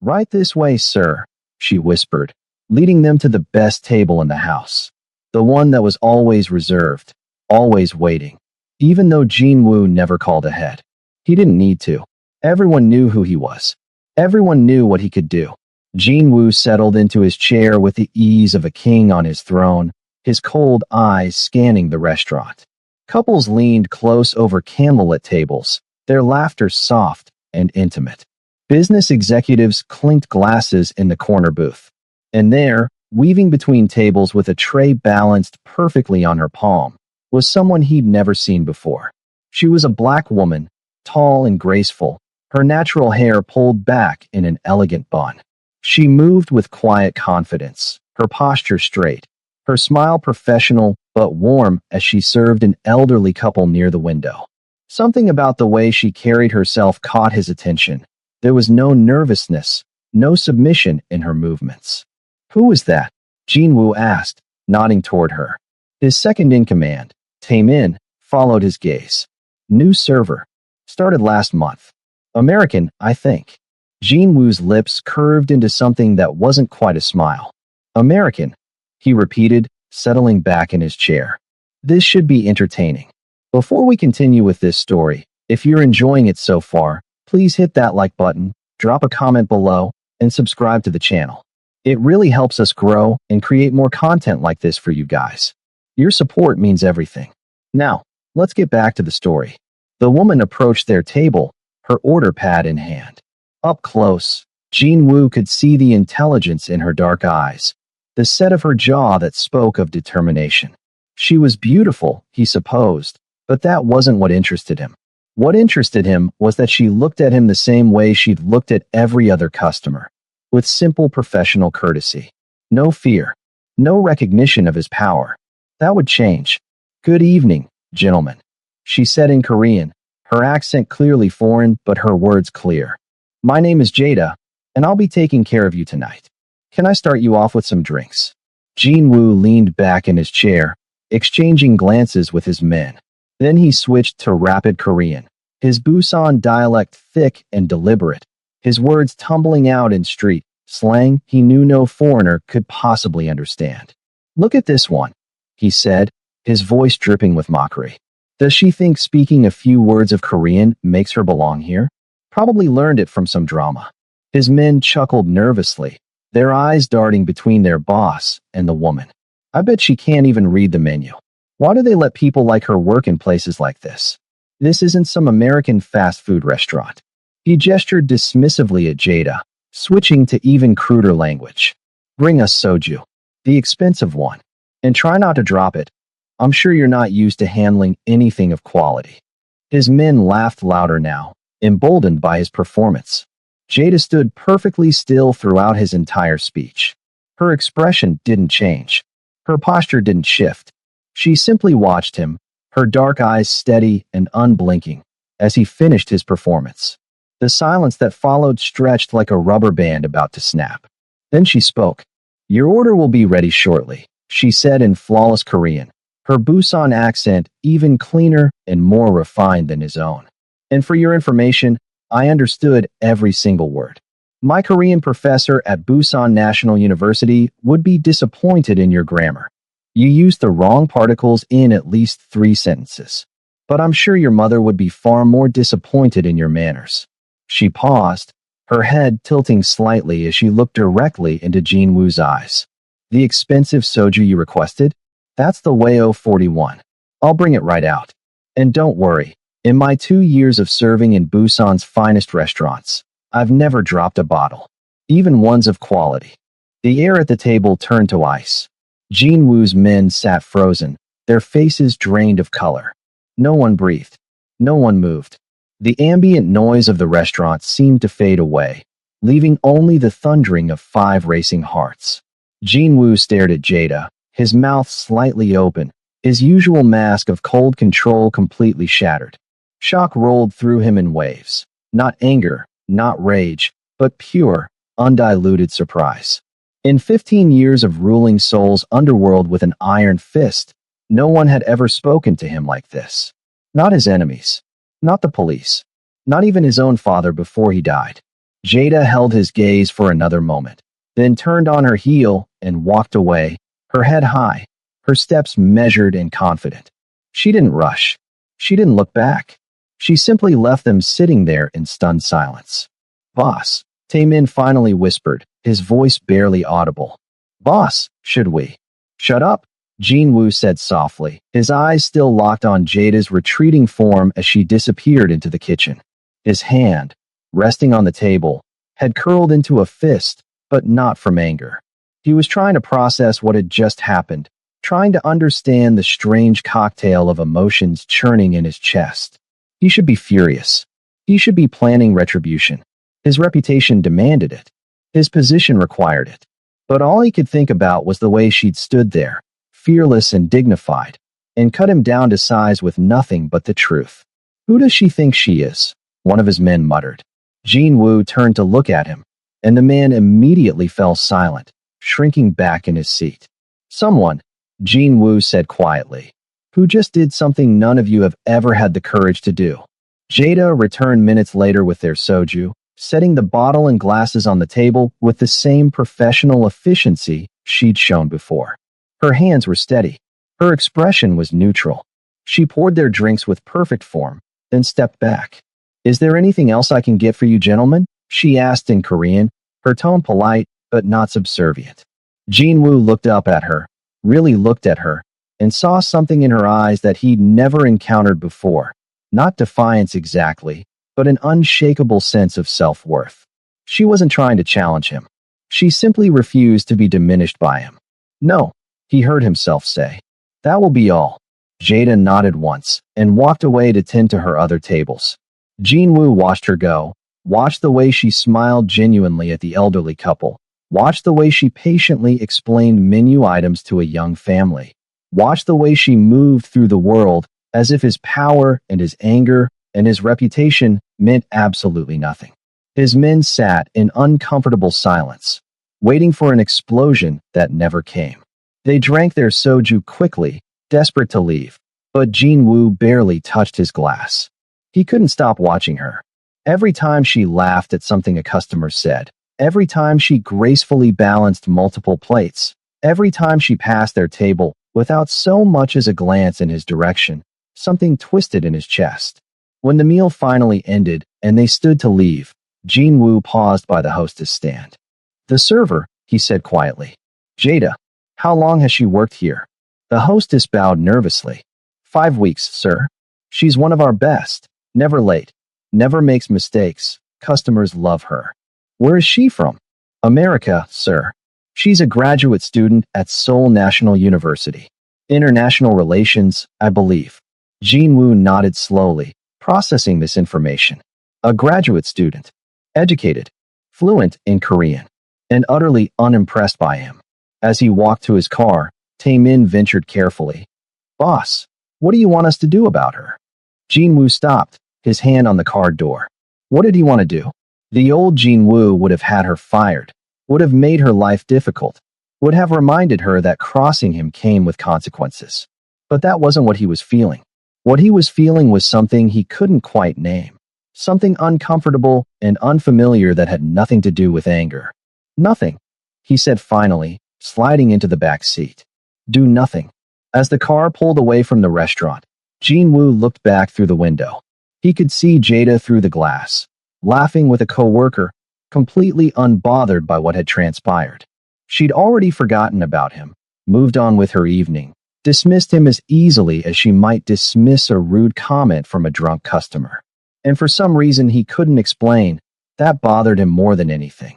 "Right this way, sir," she whispered, leading them to the best table in the house. The one that was always reserved, always waiting. Even though Jinwoo never called ahead. He didn't need to. Everyone knew who he was. Everyone knew what he could do. Jinwoo settled into his chair with the ease of a king on his throne, his cold eyes scanning the restaurant. Couples leaned close over candlelit tables, their laughter soft and intimate. Business executives clinked glasses in the corner booth. And there, weaving between tables with a tray balanced perfectly on her palm, was someone he'd never seen before. She was a black woman, tall and graceful, her natural hair pulled back in an elegant bun. She moved with quiet confidence, her posture straight, her smile professional but warm as she served an elderly couple near the window. Something about the way she carried herself caught his attention. There was no nervousness, no submission in her movements. "Who was that?" Jinwoo asked, nodding toward her. His second-in-command, Taemin, followed his gaze. "New server. Started last month. American, I think." Jinwoo's lips curved into something that wasn't quite a smile. "American," he repeated, settling back in his chair. "This should be entertaining." Before we continue with this story, if you're enjoying it so far, please hit that like button, drop a comment below, and subscribe to the channel. It really helps us grow and create more content like this for you guys. Your support means everything. Now, let's get back to the story. The woman approached their table, her order pad in hand. Up close, Jinwoo could see the intelligence in her dark eyes, the set of her jaw that spoke of determination. She was beautiful, he supposed, but that wasn't what interested him. What interested him was that she looked at him the same way she'd looked at every other customer, with simple professional courtesy. No fear, no recognition of his power. That would change. "Good evening, gentlemen," she said in Korean, her accent clearly foreign but her words clear. "My name is Jada, and I'll be taking care of you tonight. Can I start you off with some drinks?" Jinwoo leaned back in his chair, exchanging glances with his men. Then he switched to rapid Korean, his Busan dialect thick and deliberate, his words tumbling out in street slang he knew no foreigner could possibly understand. "Look at this one," he said, his voice dripping with mockery. "Does she think speaking a few words of Korean makes her belong here? Probably learned it from some drama." His men chuckled nervously, their eyes darting between their boss and the woman. "I bet she can't even read the menu. Why do they let people like her work in places like this? This isn't some American fast food restaurant." He gestured dismissively at Jada, switching to even cruder language. "Bring us soju. The expensive one. And try not to drop it. I'm sure you're not used to handling anything of quality." His men laughed louder now, emboldened by his performance. Jada stood perfectly still throughout his entire speech. Her expression didn't change. Her posture didn't shift. She simply watched him, her dark eyes steady and unblinking, as he finished his performance. The silence that followed stretched like a rubber band about to snap. Then she spoke. "Your order will be ready shortly," she said in flawless Korean, her Busan accent even cleaner and more refined than his own. "And for your information, I understood every single word. My Korean professor at Busan National University would be disappointed in your grammar. You used the wrong particles in at least 3 sentences. But I'm sure your mother would be far more disappointed in your manners." She paused, her head tilting slightly as she looked directly into Jinwoo's eyes. "The expensive soju you requested? That's the Wayo 41. I'll bring it right out. And don't worry, in my 2 years of serving in Busan's finest restaurants, I've never dropped a bottle, even ones of quality." The air at the table turned to ice. Jinwoo's men sat frozen, their faces drained of color. No one breathed. No one moved. The ambient noise of the restaurant seemed to fade away, leaving only the thundering of 5 racing hearts. Jinwoo stared at Jada, his mouth slightly open, his usual mask of cold control completely shattered. Shock rolled through him in waves. Not anger, not rage, but pure, undiluted surprise. In 15 years of ruling Seoul's underworld with an iron fist, no one had ever spoken to him like this. Not his enemies. Not the police. Not even his own father before he died. Jada held his gaze for another moment, then turned on her heel and walked away, her head high, her steps measured and confident. She didn't rush. She didn't look back. She simply left them sitting there in stunned silence. Boss, Taemin finally whispered, his voice barely audible. Boss, should we? Shut up, Jin-woo said softly, his eyes still locked on Jada's retreating form as she disappeared into the kitchen. His hand, resting on the table, had curled into a fist, but not from anger. He was trying to process what had just happened, trying to understand the strange cocktail of emotions churning in his chest. He should be furious. He should be planning retribution. His reputation demanded it. His position required it. But all he could think about was the way she'd stood there, fearless and dignified, and cut him down to size with nothing but the truth. Who does she think she is? One of his men muttered. Jin-woo turned to look at him, and the man immediately fell silent, shrinking back in his seat. Someone, Jin-woo said quietly, who just did something none of you have ever had the courage to do. Jada returned minutes later with their soju, setting the bottle and glasses on the table with the same professional efficiency she'd shown before. Her hands were steady. Her expression was neutral. She poured their drinks with perfect form, then stepped back. Is there anything else I can get for you gentlemen? She asked in Korean, her tone polite but not subservient. Jin-woo looked up at her, really looked at her, and saw something in her eyes that he'd never encountered before. Not defiance exactly, but an unshakable sense of self-worth. She wasn't trying to challenge him. She simply refused to be diminished by him. No, he heard himself say. That will be all. Jada nodded once and walked away to tend to her other tables. Jin-woo watched her go, watched the way she smiled genuinely at the elderly couple, watched the way she patiently explained menu items to a young family, watched the way she moved through the world as if his power and his anger and his reputation meant absolutely nothing. His men sat in uncomfortable silence, waiting for an explosion that never came. They drank their soju quickly, desperate to leave, but Jin-woo barely touched his glass. He couldn't stop watching her. Every time she laughed at something a customer said, every time she gracefully balanced multiple plates, every time she passed their table without so much as a glance in his direction, something twisted in his chest. When the meal finally ended and they stood to leave, Jin-woo paused by the hostess stand. The server, he said quietly. Jada, how long has she worked here? The hostess bowed nervously. 5 weeks, sir. She's one of our best. Never late. Never makes mistakes. Customers love her. Where is she from? America, sir. She's a graduate student at Seoul National University. International Relations, I believe. Jin-woo nodded slowly, processing this information. A graduate student. Educated. Fluent in Korean. And utterly unimpressed by him. As he walked to his car, Taemin ventured carefully. Boss, what do you want us to do about her? Jin-woo stopped, his hand on the car door. What did he want to do? The old Jin-woo would have had her fired, would have made her life difficult, would have reminded her that crossing him came with consequences. But that wasn't what he was feeling. What he was feeling was something he couldn't quite name. Something uncomfortable and unfamiliar that had nothing to do with anger. Nothing, he said finally, sliding into the back seat. Do nothing. As the car pulled away from the restaurant, Jin-woo looked back through the window. He could see Jada through the glass, laughing with a coworker, completely unbothered by what had transpired. She'd already forgotten about him, moved on with her evening, dismissed him as easily as she might dismiss a rude comment from a drunk customer. And for some reason he couldn't explain, that bothered him more than anything.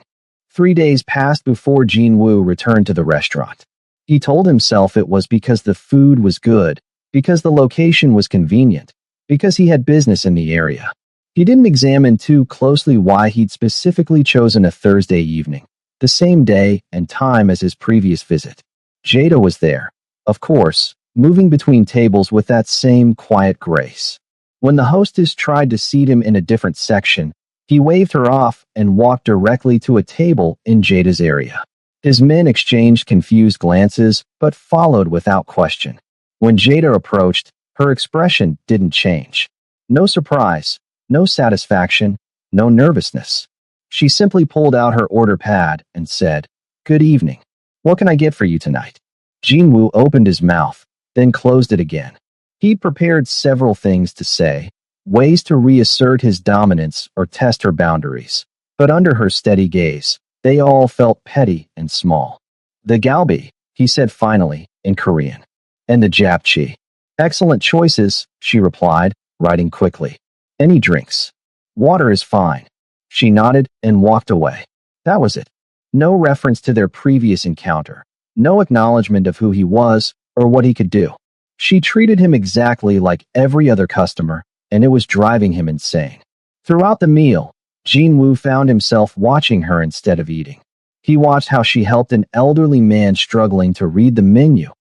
3 days passed before Jin-woo returned to the restaurant. He told himself it was because the food was good, because the location was convenient, because he had business in the area. He didn't examine too closely why he'd specifically chosen a Thursday evening, the same day and time as his previous visit. Jada was there, of course, moving between tables with that same quiet grace. When the hostess tried to seat him in a different section, he waved her off and walked directly to a table in Jada's area. His men exchanged confused glances, but followed without question. When Jada approached, her expression didn't change. No surprise, no satisfaction, no nervousness. She simply pulled out her order pad and said, "Good evening. What can I get for you tonight?" Jinwoo opened his mouth, then closed it again. He'd prepared several things to say, ways to reassert his dominance or test her boundaries. But under her steady gaze, they all felt petty and small. "The galbi," he said finally, in Korean. "And the japchae." "Excellent choices," she replied, writing quickly. "Any drinks?" "Water is fine." She nodded and walked away. That was it. No reference to their previous encounter. No acknowledgement of who he was or what he could do. She treated him exactly like every other customer, and it was driving him insane. Throughout the meal, Jinwoo found himself watching her instead of eating. He watched how she helped an elderly man struggling to read the menu,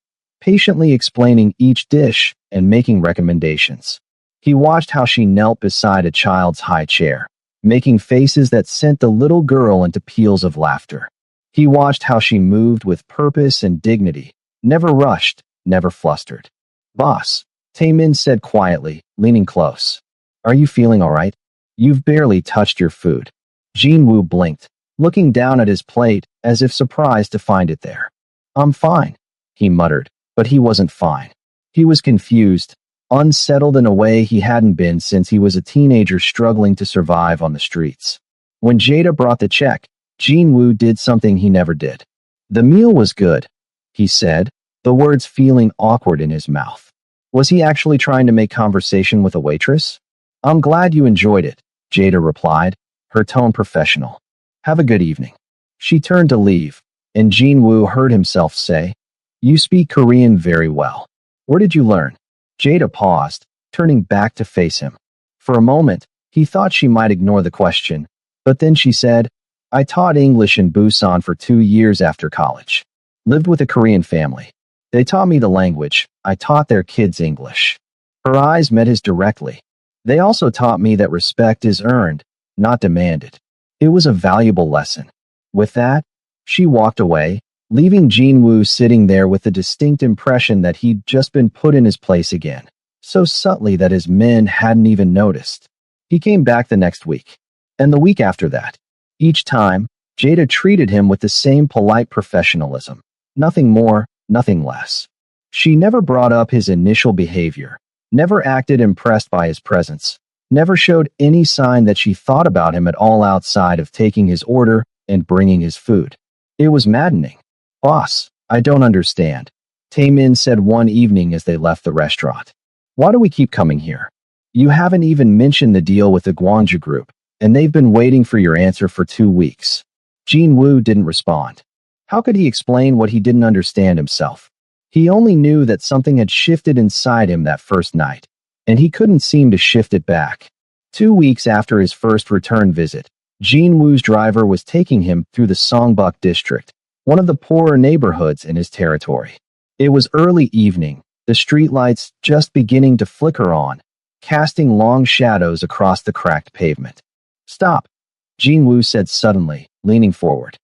patiently explaining each dish and making recommendations. He watched how she knelt beside a child's high chair, making faces that sent the little girl into peals of laughter. He watched how she moved with purpose and dignity, never rushed, never flustered. "Boss," Taemin said quietly, leaning close. "Are you feeling all right? You've barely touched your food." Jinwoo blinked, looking down at his plate as if surprised to find it there. "I'm fine," he muttered, but he wasn't fine. He was confused, unsettled in a way he hadn't been since he was a teenager struggling to survive on the streets. When Jada brought the check, Jinwoo did something he never did. "The meal was good," he said, the words feeling awkward in his mouth. Was he actually trying to make conversation with a waitress? "I'm glad you enjoyed it," Jada replied, her tone professional. "Have a good evening." She turned to leave, and Jinwoo heard himself say, "You speak Korean very well. Where did you learn?" Jada paused, turning back to face him. For a moment, he thought she might ignore the question, but then she said, "I taught English in Busan for 2 years after college. Lived with a Korean family. They taught me the language. I taught their kids English." Her eyes met his directly. "They also taught me that respect is earned, not demanded." It was a valuable lesson. With that, she walked away, leaving Jinwoo sitting there with the distinct impression that he'd just been put in his place again, so subtly that his men hadn't even noticed. He came back the next week, and the week after that. Each time, Jada treated him with the same polite professionalism. Nothing more, nothing less. She never brought up his initial behavior, never acted impressed by his presence, never showed any sign that she thought about him at all outside of taking his order and bringing his food. It was maddening. "Boss, I don't understand," Taemin said one evening as they left the restaurant. "Why do we keep coming here? You haven't even mentioned the deal with the Gwangju group, and they've been waiting for your answer for 2 weeks." Jinwoo didn't respond. How could he explain what he didn't understand himself? He only knew that something had shifted inside him that first night, and he couldn't seem to shift it back. 2 weeks after his first return visit, Jinwoo's driver was taking him through the Songbuk district, one of the poorer neighborhoods in his territory. It was early evening, the streetlights just beginning to flicker on, casting long shadows across the cracked pavement. "Stop," Jinwoo said suddenly, leaning forward.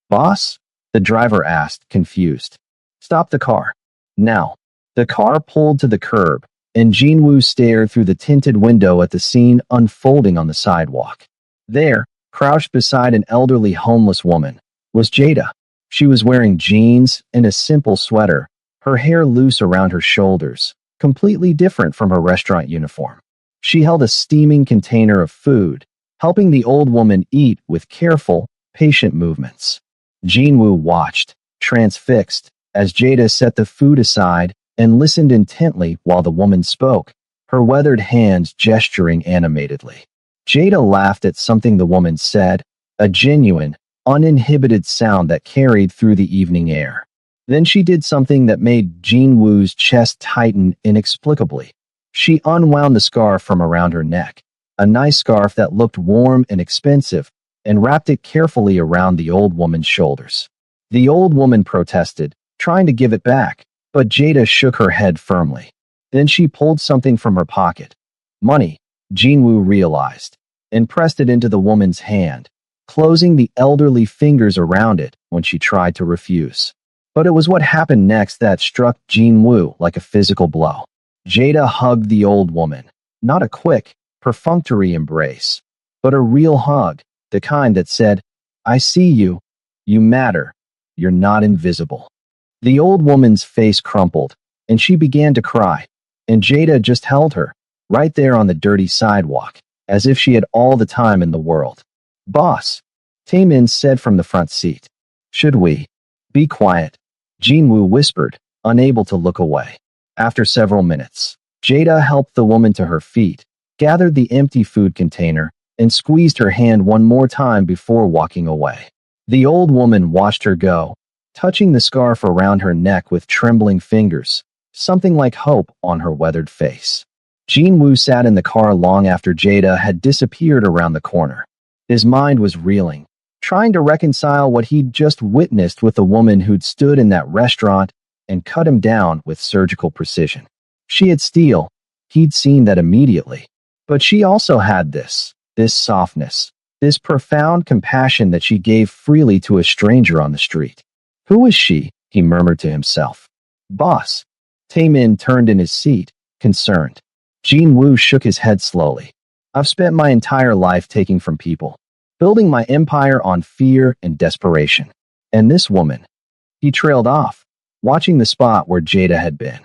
"Boss?" the driver asked, confused. "Stop the car. Now." The car pulled to the curb, and Jinwoo stared through the tinted window at the scene unfolding on the sidewalk. There, crouched beside an elderly homeless woman, was Jada. She was wearing jeans and a simple sweater, her hair loose around her shoulders, completely different from her restaurant uniform. She held a steaming container of food, helping the old woman eat with careful, patient movements. Jinwoo watched, transfixed, as Jada set the food aside and listened intently while the woman spoke, her weathered hands gesturing animatedly. Jada laughed at something the woman said, a genuine, uninhibited sound that carried through the evening air. Then she did something that made Jinwoo's chest tighten inexplicably. She unwound the scarf from around her neck, a nice scarf that looked warm and expensive, and wrapped it carefully around the old woman's shoulders. The old woman protested, trying to give it back, but Jada shook her head firmly. Then she pulled something from her pocket. Money, Jinwoo realized, and pressed it into the woman's hand, closing the elderly fingers around it when she tried to refuse. But it was what happened next that struck Jinwoo like a physical blow. Jada hugged the old woman, not a quick, perfunctory embrace, but a real hug the kind that said, "I see you. You matter. You're not invisible." The old woman's face crumpled, and she began to cry, and Jada just held her, right there on the dirty sidewalk, as if she had all the time in the world. "Boss," Taemin said from the front seat. "Should we be quiet?" Jinwoo whispered, unable to look away. After several minutes, Jada helped the woman to her feet, gathered the empty food container, and squeezed her hand one more time before walking away. The old woman watched her go, touching the scarf around her neck with trembling fingers, something like hope on her weathered face. Jinwoo sat in the car long after Jada had disappeared around the corner. His mind was reeling, trying to reconcile what he'd just witnessed with the woman who'd stood in that restaurant and cut him down with surgical precision. She had steel. He'd seen that immediately. But she also had this softness, this profound compassion that she gave freely to a stranger on the street. "Who is she?" he murmured to himself. "Boss." Taemin turned in his seat, concerned. Jinwoo shook his head slowly. "I've spent my entire life taking from people, building my empire on fear and desperation. And this woman." He trailed off, watching the spot where Jada had been.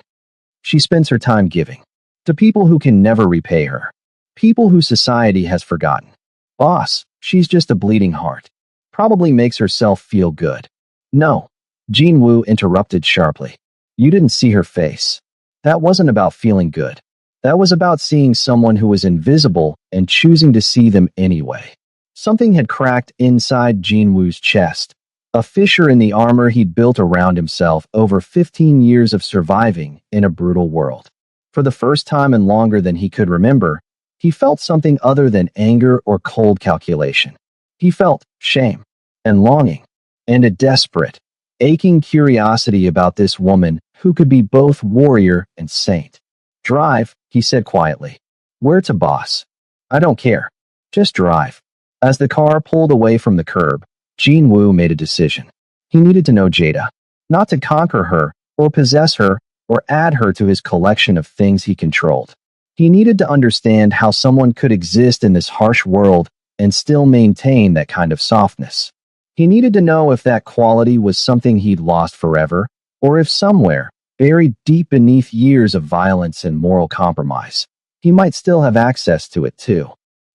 "She spends her time giving to people who can never repay her, people who society has forgotten. Boss, she's just a bleeding heart. Probably makes herself feel good." "No," Jinwoo interrupted sharply. "You didn't see her face. That wasn't about feeling good. That was about seeing someone who was invisible and choosing to see them anyway." Something had cracked inside Jinwoo's chest, a fissure in the armor he'd built around himself over 15 years of surviving in a brutal world. For the first time in longer than he could remember, he felt something other than anger or cold calculation. He felt shame and longing and a desperate, aching curiosity about this woman who could be both warrior and saint. "Drive," he said quietly. "Where to, boss?" "I don't care. Just drive." As the car pulled away from the curb, Jinwoo made a decision. He needed to know Jada, not to conquer her, or possess her, or add her to his collection of things he controlled. He needed to understand how someone could exist in this harsh world and still maintain that kind of softness. He needed to know if that quality was something he'd lost forever, or if somewhere, buried deep beneath years of violence and moral compromise, he might still have access to it too.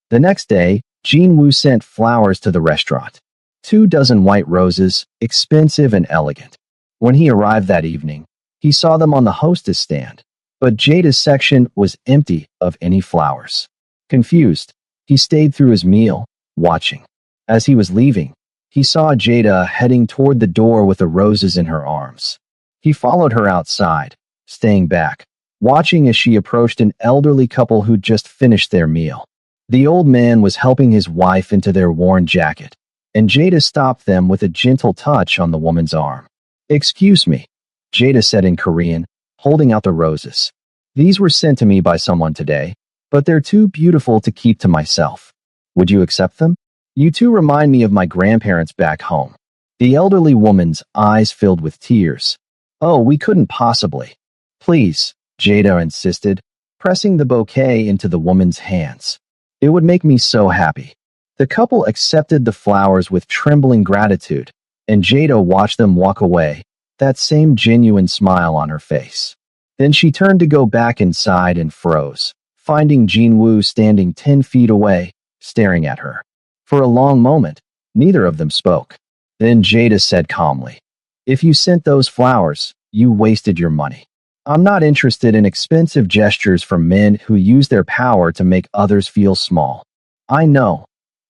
The next day, Jinwoo sent flowers to the restaurant. 24 white roses, expensive and elegant. When he arrived that evening, he saw them on the hostess stand, but Jada's section was empty of any flowers. Confused, he stayed through his meal, watching. As he was leaving, he saw Jada heading toward the door with the roses in her arms. He followed her outside, staying back, watching as she approached an elderly couple who'd just finished their meal. The old man was helping his wife into their worn jacket, and Jada stopped them with a gentle touch on the woman's arm. "Excuse me," Jada said in Korean, holding out the roses. "These were sent to me by someone today, but they're too beautiful to keep to myself. Would you accept them? You two remind me of my grandparents back home." The elderly woman's eyes filled with tears. "Oh, we couldn't possibly." "Please," Jada insisted, pressing the bouquet into the woman's hands. "It would make me so happy." The couple accepted the flowers with trembling gratitude, and Jada watched them walk away, that same genuine smile on her face. Then she turned to go back inside and froze, finding Jinwoo standing 10 feet away, staring at her. For a long moment, neither of them spoke. Then Jada said calmly, "If you sent those flowers, you wasted your money. I'm not interested in expensive gestures from men who use their power to make others feel small." "I know,"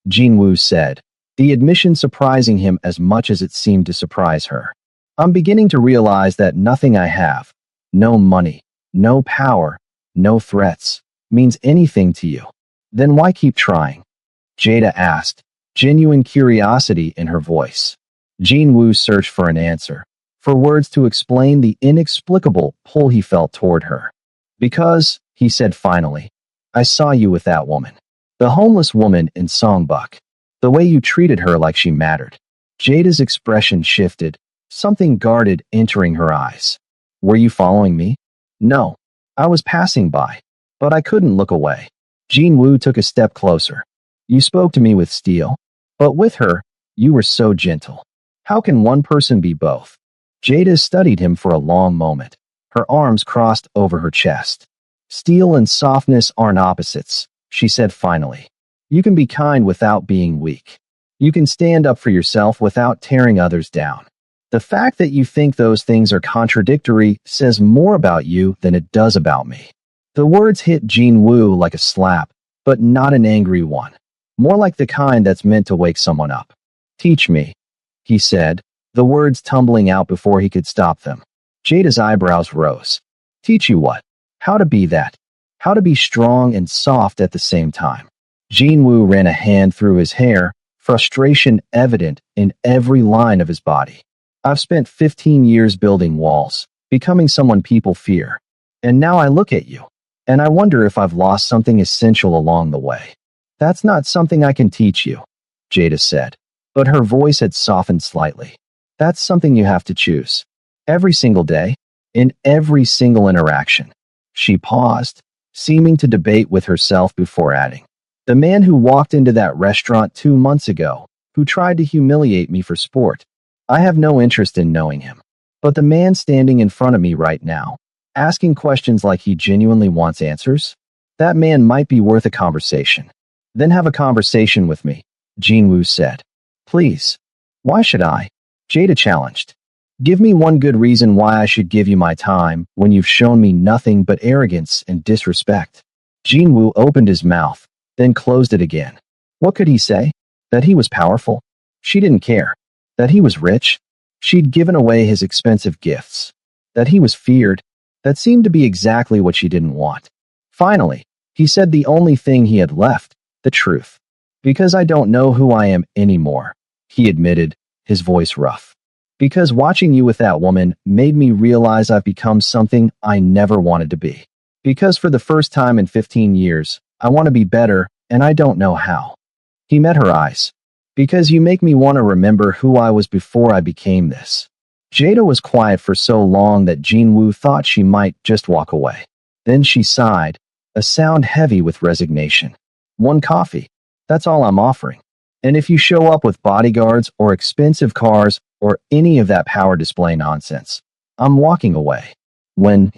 Jinwoo said, the admission surprising him as much as it seemed to surprise her. "I'm beginning to realize that nothing I have, no money, no power, no threats, means anything to you. Then why keep trying?" Jada asked, genuine curiosity in her voice. Jinwoo searched for an answer, for words to explain the inexplicable pull he felt toward her. "Because," he said finally, "I saw you with that woman. The homeless woman in Songbuk. The way you treated her like she mattered." Jada's expression shifted, something guarded entering her eyes. "Were you following me?" "No. I was passing by. But I couldn't look away." Jinwoo took a step closer. "You spoke to me with steel. But with her, you were so gentle. How can one person be both? Jada studied him for a long moment, her arms crossed over her chest. Steel and softness aren't opposites, she said finally. You can be kind without being weak. You can stand up for yourself without tearing others down. The fact that you think those things are contradictory says more about you than it does about me. The words hit Jean Wu like a slap, but not an angry one. More like the kind that's meant to wake someone up. Teach me, he said, the words tumbling out before he could stop them. Jada's eyebrows rose. Teach you what? How to be that. How to be strong and soft at the same time. Jean Wu ran a hand through his hair, frustration evident in every line of his body. I've spent 15 years building walls, becoming someone people fear. And now I look at you, and I wonder if I've lost something essential along the way. That's not something I can teach you, Jada said, but her voice had softened slightly. That's something you have to choose. Every single day, in every single interaction. She paused, seeming to debate with herself before adding. The man who walked into that restaurant 2 months ago, who tried to humiliate me for sport, I have no interest in knowing him. But the man standing in front of me right now, asking questions like he genuinely wants answers, that man might be worth a conversation. Then have a conversation with me, Jean Wu said. Please. Why should I? Jada challenged. Give me one good reason why I should give you my time when you've shown me nothing but arrogance and disrespect. Jean Wu opened his mouth, then closed it again. What could he say? That he was powerful? She didn't care. That he was rich? She'd given away his expensive gifts. That he was feared? That seemed to be exactly what she didn't want. Finally, he said the only thing he had left, the truth. Because I don't know who I am anymore, he admitted, his voice rough. Because watching you with that woman made me realize I've become something I never wanted to be. Because for the first time in 15 years, I want to be better, and I don't know how. He met her eyes. Because you make me want to remember who I was before I became this. Jada was quiet for so long that Jean Wu thought she might just walk away. Then she sighed, a sound heavy with resignation. One coffee. That's all I'm offering. And if you show up with bodyguards or expensive cars or any of that power display nonsense, I'm walking away. When?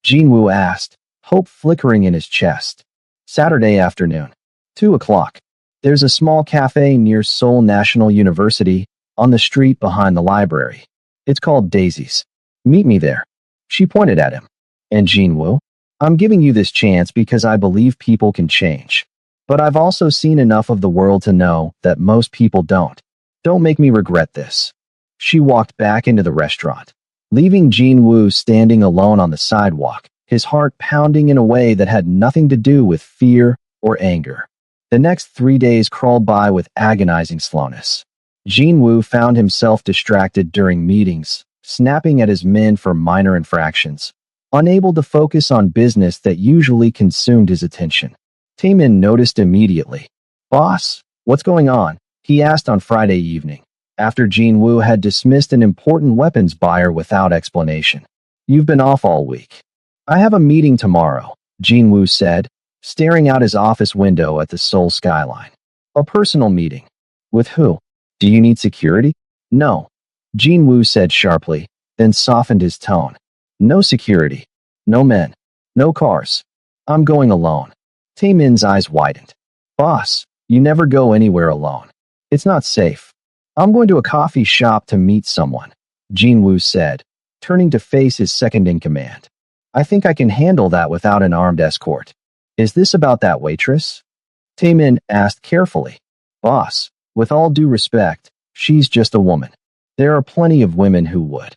Jean Wu asked, hope flickering in his chest. Saturday afternoon. 2 o'clock. There's a small cafe near Seoul National University on the street behind the library. It's called Daisy's. Meet me there. She pointed at him. And Jean Wu? I'm giving you this chance because I believe people can change. But I've also seen enough of the world to know that most people don't. Don't make me regret this. She walked back into the restaurant, leaving Jean Wu standing alone on the sidewalk, his heart pounding in a way that had nothing to do with fear or anger. The next 3 days crawled by with agonizing slowness. Jean Wu found himself distracted during meetings, snapping at his men for minor infractions, unable to focus on business that usually consumed his attention. Taemin noticed immediately. Boss, what's going on? He asked on Friday evening, after Jean Wu had dismissed an important weapons buyer without explanation. You've been off all week. I have a meeting tomorrow, Jean Wu said, staring out his office window at the Seoul skyline. A personal meeting. With who? Do you need security? No. Jean Wu said sharply, then softened his tone. No security. No men. No cars. I'm going alone. Taemin's eyes widened. Boss, you never go anywhere alone. It's not safe. I'm going to a coffee shop to meet someone, Jean Wu said, turning to face his second-in-command. I think I can handle that without an armed escort. Is this about that waitress? Taemin asked carefully. Boss, with all due respect, she's just a woman. There are plenty of women who would.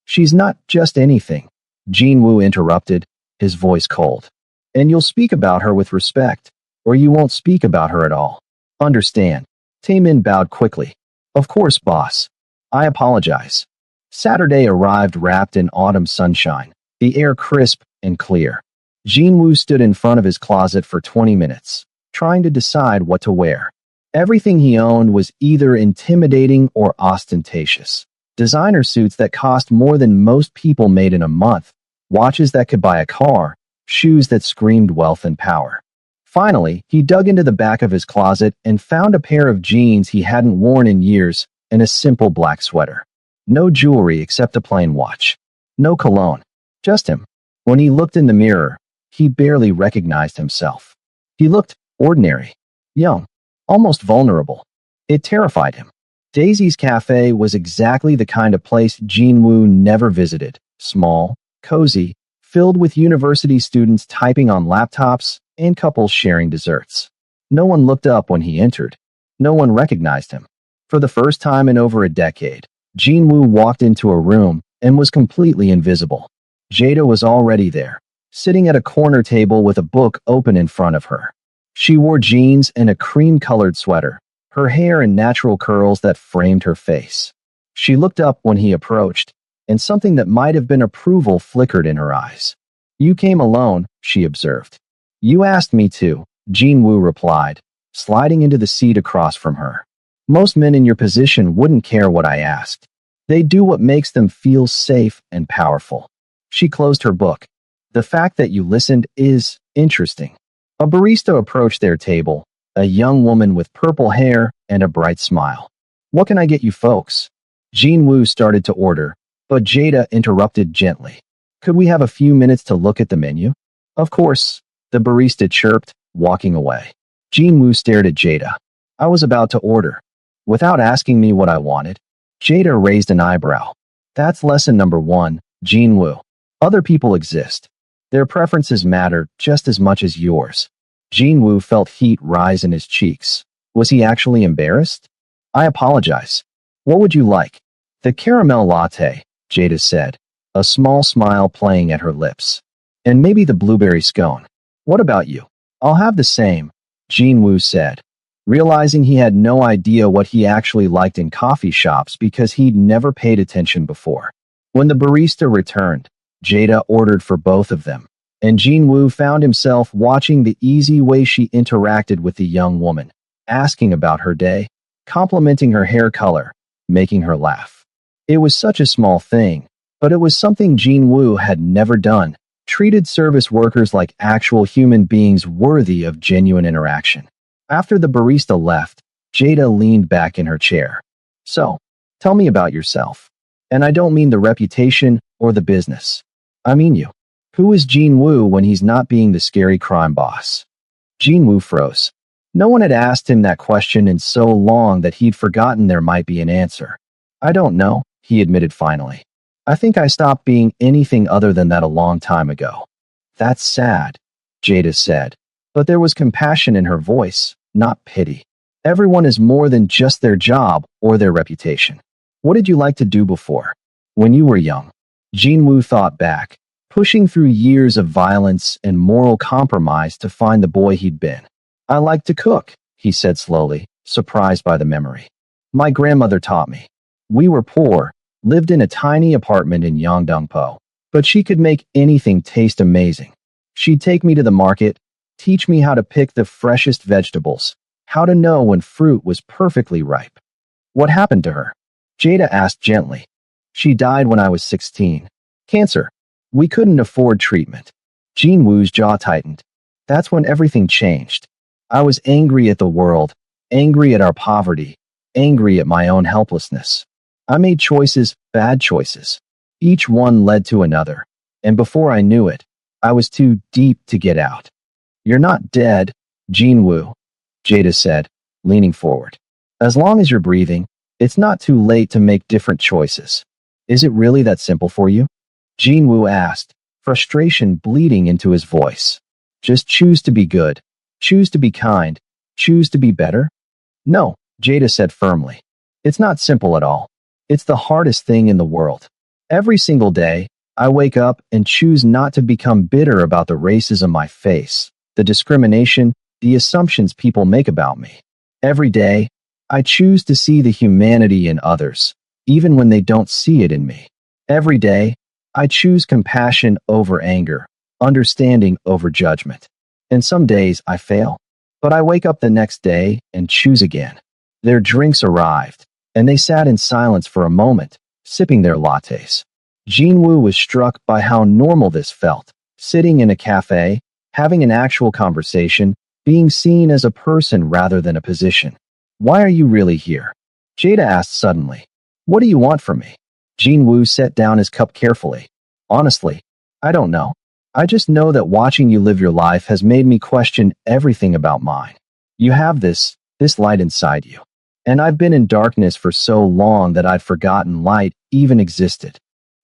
She's not just anything, Jean Wu interrupted, his voice cold. And you'll speak about her with respect, or you won't speak about her at all. Understand. Taemin bowed quickly. Of course, boss. I apologize. Saturday arrived wrapped in autumn sunshine, the air crisp and clear. Jean Wu stood in front of his closet for 20 minutes, trying to decide what to wear. Everything he owned was either intimidating or ostentatious. Designer suits that cost more than most people made in a month, watches that could buy a car, shoes that screamed wealth and power. Finally, he dug into the back of his closet and found a pair of jeans he hadn't worn in years and a simple black sweater. No jewelry except a plain watch. No cologne. Just him. When he looked in the mirror, he barely recognized himself. He looked ordinary, young, almost vulnerable. It terrified him. Daisy's Cafe was exactly the kind of place Jinwoo never visited. Small, cozy, filled with university students typing on laptops and couples sharing desserts. No one looked up when he entered. No one recognized him. For the first time in over a decade, Jinwoo walked into a room and was completely invisible. Jada was already there, sitting at a corner table with a book open in front of her. She wore jeans and a cream-colored sweater, her hair in natural curls that framed her face. She looked up when he approached, and something that might have been approval flickered in her eyes. "You came alone," she observed. "You asked me to," Jinwoo replied, sliding into the seat across from her. "Most men in your position wouldn't care what I asked. They do what makes them feel safe and powerful." She closed her book. "The fact that you listened is interesting." A barista approached their table, a young woman with purple hair and a bright smile. "What can I get you folks?" Jinwoo started to order, but Jada interrupted gently. "Could we have a few minutes to look at the menu?" "Of course," the barista chirped, walking away. Jinwoo stared at Jada. "I was about to order." "Without asking me what I wanted?" Jada raised an eyebrow. "That's lesson number one, Jinwoo. Other people exist. Their preferences matter just as much as yours." Jinwoo felt heat rise in his cheeks. Was he actually embarrassed? "I apologize. What would you like?" "The caramel latte," Jada said, a small smile playing at her lips. "And maybe the blueberry scone." "What about you?" "I'll have the same," Jinwoo said, realizing he had no idea what he actually liked in coffee shops because he'd never paid attention before. When the barista returned, Jada ordered for both of them, and Jinwoo found himself watching the easy way she interacted with the young woman, asking about her day, complimenting her hair color, making her laugh. It was such a small thing, but it was something Jinwoo had never done, treated service workers like actual human beings worthy of genuine interaction. After the barista left, Jada leaned back in her chair. "So, tell me about yourself. And I don't mean the reputation or the business. I mean you. Who is Jinwoo when he's not being the scary crime boss?" Jinwoo froze. No one had asked him that question in so long that he'd forgotten there might be an answer. "I don't know," he admitted finally. "I think I stopped being anything other than that a long time ago." "That's sad," Jada said, but there was compassion in her voice, not pity. "Everyone is more than just their job or their reputation. What did you like to do before? When you were young?" Jinwoo thought back, pushing through years of violence and moral compromise to find the boy he'd been. "I like to cook," he said slowly, surprised by the memory. "My grandmother taught me. We were poor, lived in a tiny apartment in Yeongdeungpo, but she could make anything taste amazing. She'd take me to the market, teach me how to pick the freshest vegetables, how to know when fruit was perfectly ripe." "What happened to her?" Jada asked gently. "She died when I was 16. Cancer. We couldn't afford treatment." Jinwoo's jaw tightened. "That's when everything changed. I was angry at the world, angry at our poverty, angry at my own helplessness. I made choices, bad choices. Each one led to another, and before I knew it, I was too deep to get out." "You're not dead, Jinwoo," Jada said, leaning forward. "As long as you're breathing, it's not too late to make different choices. Is it really that simple for you?" Jinwoo asked, frustration bleeding into his voice. "Just choose to be good. Choose to be kind. Choose to be better?" "No," Jada said firmly. "It's not simple at all. It's the hardest thing in the world. Every single day, I wake up and choose not to become bitter about the racism I face, the discrimination, the assumptions people make about me. Every day, I choose to see the humanity in others, even when they don't see it in me. Every day, I choose compassion over anger, understanding over judgment. And some days I fail, but I wake up the next day and choose again." Their drinks arrived, and they sat in silence for a moment, sipping their lattes. Jinwoo was struck by how normal this felt, sitting in a cafe, having an actual conversation, being seen as a person rather than a position. Why are you really here? Jada asked suddenly. What do you want from me? Jinwoo set down his cup carefully. Honestly, I don't know. I just know that watching you live your life has made me question everything about mine. You have this light inside you. And I've been in darkness for so long that I'd forgotten light even existed.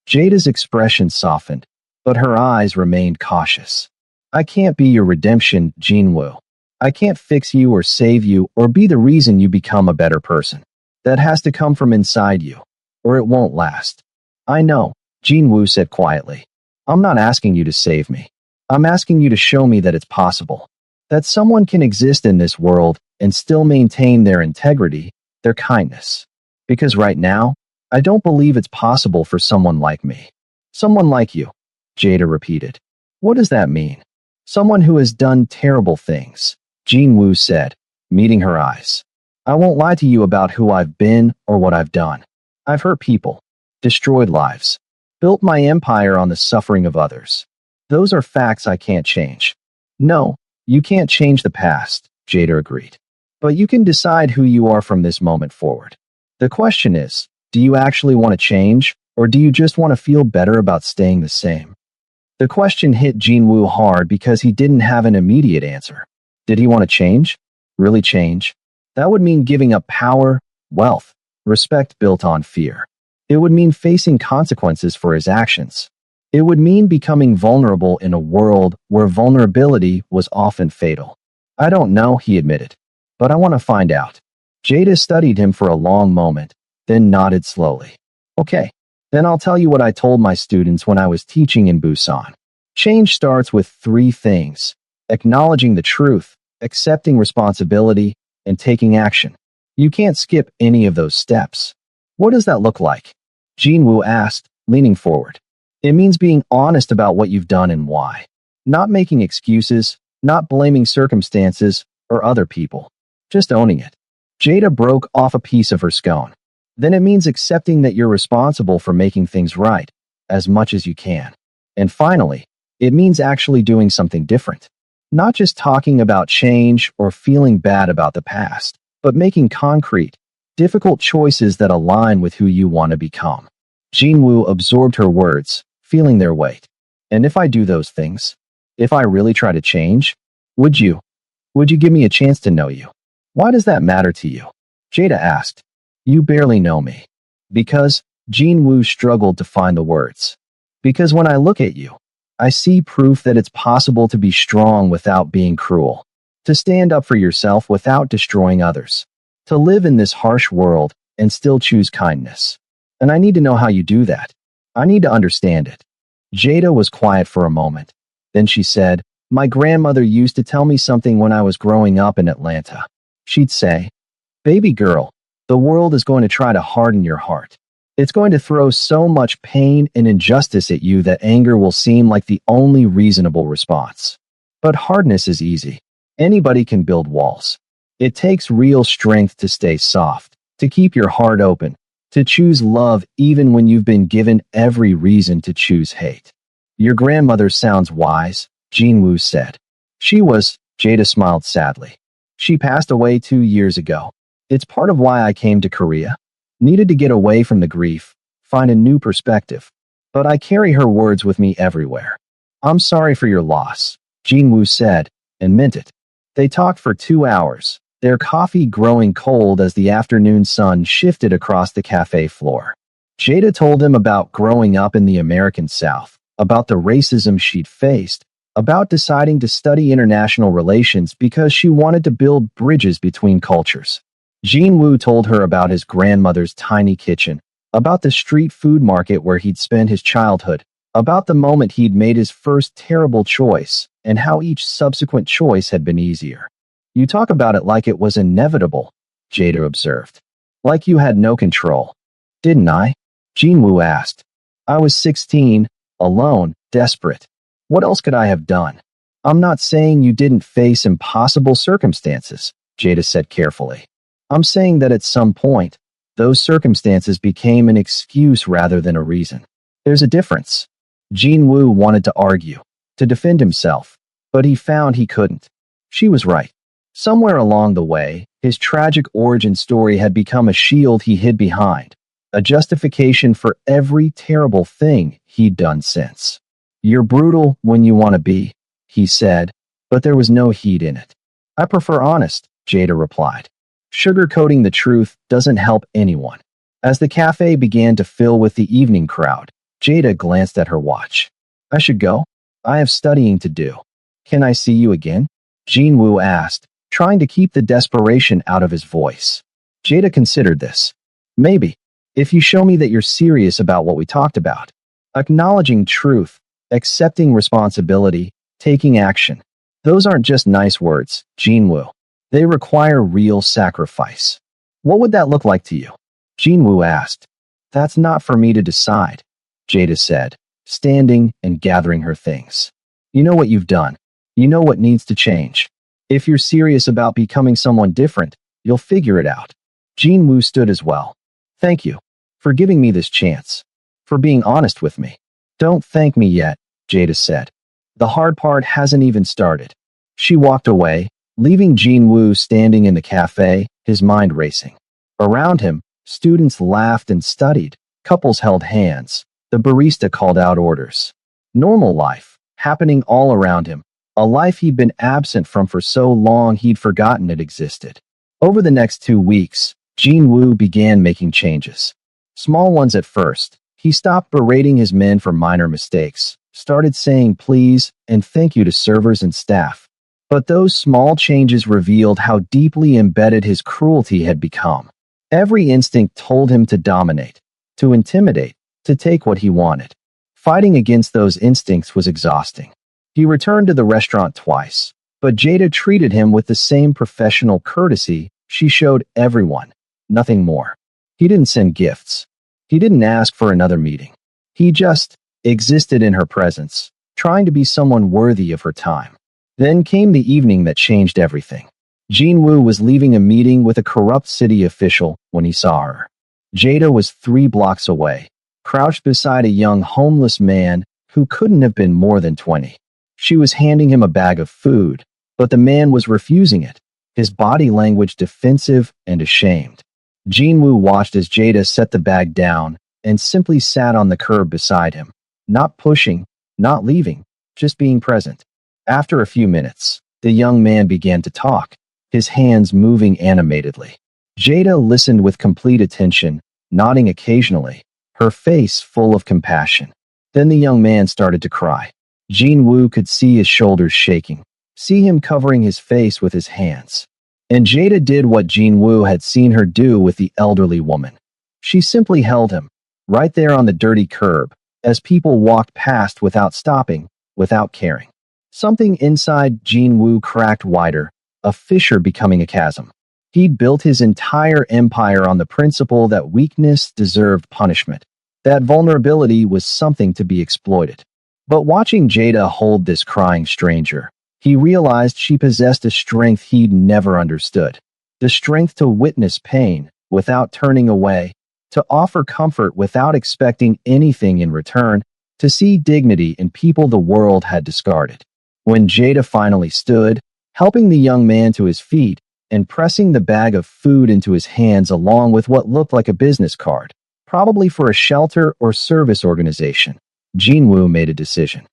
Jada's expression softened, but her eyes remained cautious. I can't be your redemption, Jinwoo. I can't fix you or save you or be the reason you become a better person. That has to come from inside you, or it won't last. I know, Jinwoo said quietly. I'm not asking you to save me. I'm asking you to show me that it's possible. That someone can exist in this world and still maintain their integrity, their kindness. Because right now, I don't believe it's possible for someone like me. Someone like you, Jada repeated. What does that mean? Someone who has done terrible things, Jinwoo said, meeting her eyes. I won't lie to you about who I've been or what I've done. I've hurt people, destroyed lives, built my empire on the suffering of others. Those are facts I can't change. No, you can't change the past, Jada agreed. But you can decide who you are from this moment forward. The question is, do you actually want to change, or do you just want to feel better about staying the same? The question hit Jinwoo hard because he didn't have an immediate answer. Did he want to change? Really change? That would mean giving up power, wealth, respect built on fear. It would mean facing consequences for his actions. It would mean becoming vulnerable in a world where vulnerability was often fatal. I don't know, he admitted, but I want to find out. Jada studied him for a long moment, then nodded slowly. Okay, then I'll tell you what I told my students when I was teaching in Busan. Change starts with 3 things: acknowledging the truth, accepting responsibility, and taking action. You can't skip any of those steps. What does that look like? Jinwoo asked, leaning forward. It means being honest about what you've done and why. Not making excuses, not blaming circumstances or other people. Just owning it. Jada broke off a piece of her scone. Then it means accepting that you're responsible for making things right, as much as you can. And finally, it means actually doing something different. Not just talking about change or feeling bad about the past, but making concrete, difficult choices that align with who you want to become. Jinwoo absorbed her words, feeling their weight. And if I do those things, if I really try to change, would you give me a chance to know you? Why does that matter to you? Jada asked. You barely know me. Because, Jinwoo struggled to find the words. Because when I look at you, I see proof that it's possible to be strong without being cruel, to stand up for yourself without destroying others, to live in this harsh world and still choose kindness. And I need to know how you do that. I need to understand it. Jada was quiet for a moment. Then she said, my grandmother used to tell me something when I was growing up in Atlanta. She'd say, baby girl, the world is going to try to harden your heart. It's going to throw so much pain and injustice at you that anger will seem like the only reasonable response. But hardness is easy. Anybody can build walls. It takes real strength to stay soft, to keep your heart open, to choose love even when you've been given every reason to choose hate. Your grandmother sounds wise, Jinwoo said. Jada smiled sadly. She passed away 2 years ago. It's part of why I came to Korea. Needed to get away from the grief, find a new perspective. But I carry her words with me everywhere. I'm sorry for your loss, Jinwoo said, and meant it. They talked for 2 hours, their coffee growing cold as the afternoon sun shifted across the cafe floor. Jada told him about growing up in the American South, about the racism she'd faced, about deciding to study international relations because she wanted to build bridges between cultures. Jinwoo told her about his grandmother's tiny kitchen, about the street food market where he'd spent his childhood, about the moment he'd made his first terrible choice, and how each subsequent choice had been easier. You talk about it like it was inevitable, Jada observed. Like you had no control. Didn't I? Jinwoo asked. I was 16, alone, desperate. What else could I have done? I'm not saying you didn't face impossible circumstances, Jada said carefully. I'm saying that at some point, those circumstances became an excuse rather than a reason. There's a difference. Jinwoo wanted to argue, to defend himself, but he found he couldn't. She was right. Somewhere along the way, his tragic origin story had become a shield he hid behind, a justification for every terrible thing he'd done since. "You're brutal when you want to be," he said, but there was no heat in it. "I prefer honest," Jada replied. Sugarcoating the truth doesn't help anyone. As the cafe began to fill with the evening crowd, Jada glanced at her watch. "I should go. I have studying to do." "Can I see you again?" Jinwoo asked, trying to keep the desperation out of his voice. Jada considered this. "Maybe, if you show me that you're serious about what we talked about." Acknowledging truth, accepting responsibility, taking action. Those aren't just nice words, Jinwoo. They require real sacrifice. "What would that look like to you?" Jinwoo asked. "That's not for me to decide," Jada said, standing and gathering her things. "You know what you've done. You know what needs to change. If you're serious about becoming someone different, you'll figure it out." Jinwoo stood as well. "Thank you for giving me this chance, for being honest with me." "Don't thank me yet," Jada said. "The hard part hasn't even started." She walked away, leaving Jinwoo standing in the cafe, his mind racing. Around him, students laughed and studied, couples held hands, the barista called out orders. Normal life, happening all around him, a life he'd been absent from for so long he'd forgotten it existed. Over the next 2 weeks, Jinwoo began making changes. Small ones at first. He stopped berating his men for minor mistakes, started saying please and thank you to servers and staff. But those small changes revealed how deeply embedded his cruelty had become. Every instinct told him to dominate, to intimidate, to take what he wanted. Fighting against those instincts was exhausting. He returned to the restaurant twice, but Jada treated him with the same professional courtesy she showed everyone, nothing more. He didn't send gifts. He didn't ask for another meeting. He just existed in her presence, trying to be someone worthy of her time. Then came the evening that changed everything. Jinwoo was leaving a meeting with a corrupt city official when he saw her. Jada was 3 blocks away, crouched beside a young homeless man who couldn't have been more than 20. She was handing him a bag of food, but the man was refusing it, his body language defensive and ashamed. Jinwoo watched as Jada set the bag down and simply sat on the curb beside him, not pushing, not leaving, just being present. After a few minutes, the young man began to talk, his hands moving animatedly. Jada listened with complete attention, nodding occasionally, her face full of compassion. Then the young man started to cry. Jinwoo could see his shoulders shaking, see him covering his face with his hands. And Jada did what Jinwoo had seen her do with the elderly woman. She simply held him, right there on the dirty curb, as people walked past without stopping, without caring. Something inside Jinwoo cracked wider, a fissure becoming a chasm. He'd built his entire empire on the principle that weakness deserved punishment, that vulnerability was something to be exploited. But watching Jada hold this crying stranger, he realized she possessed a strength he'd never understood. The strength to witness pain without turning away, to offer comfort without expecting anything in return, to see dignity in people the world had discarded. When Jada finally stood, helping the young man to his feet and pressing the bag of food into his hands along with what looked like a business card, probably for a shelter or service organization, Jinwoo made a decision.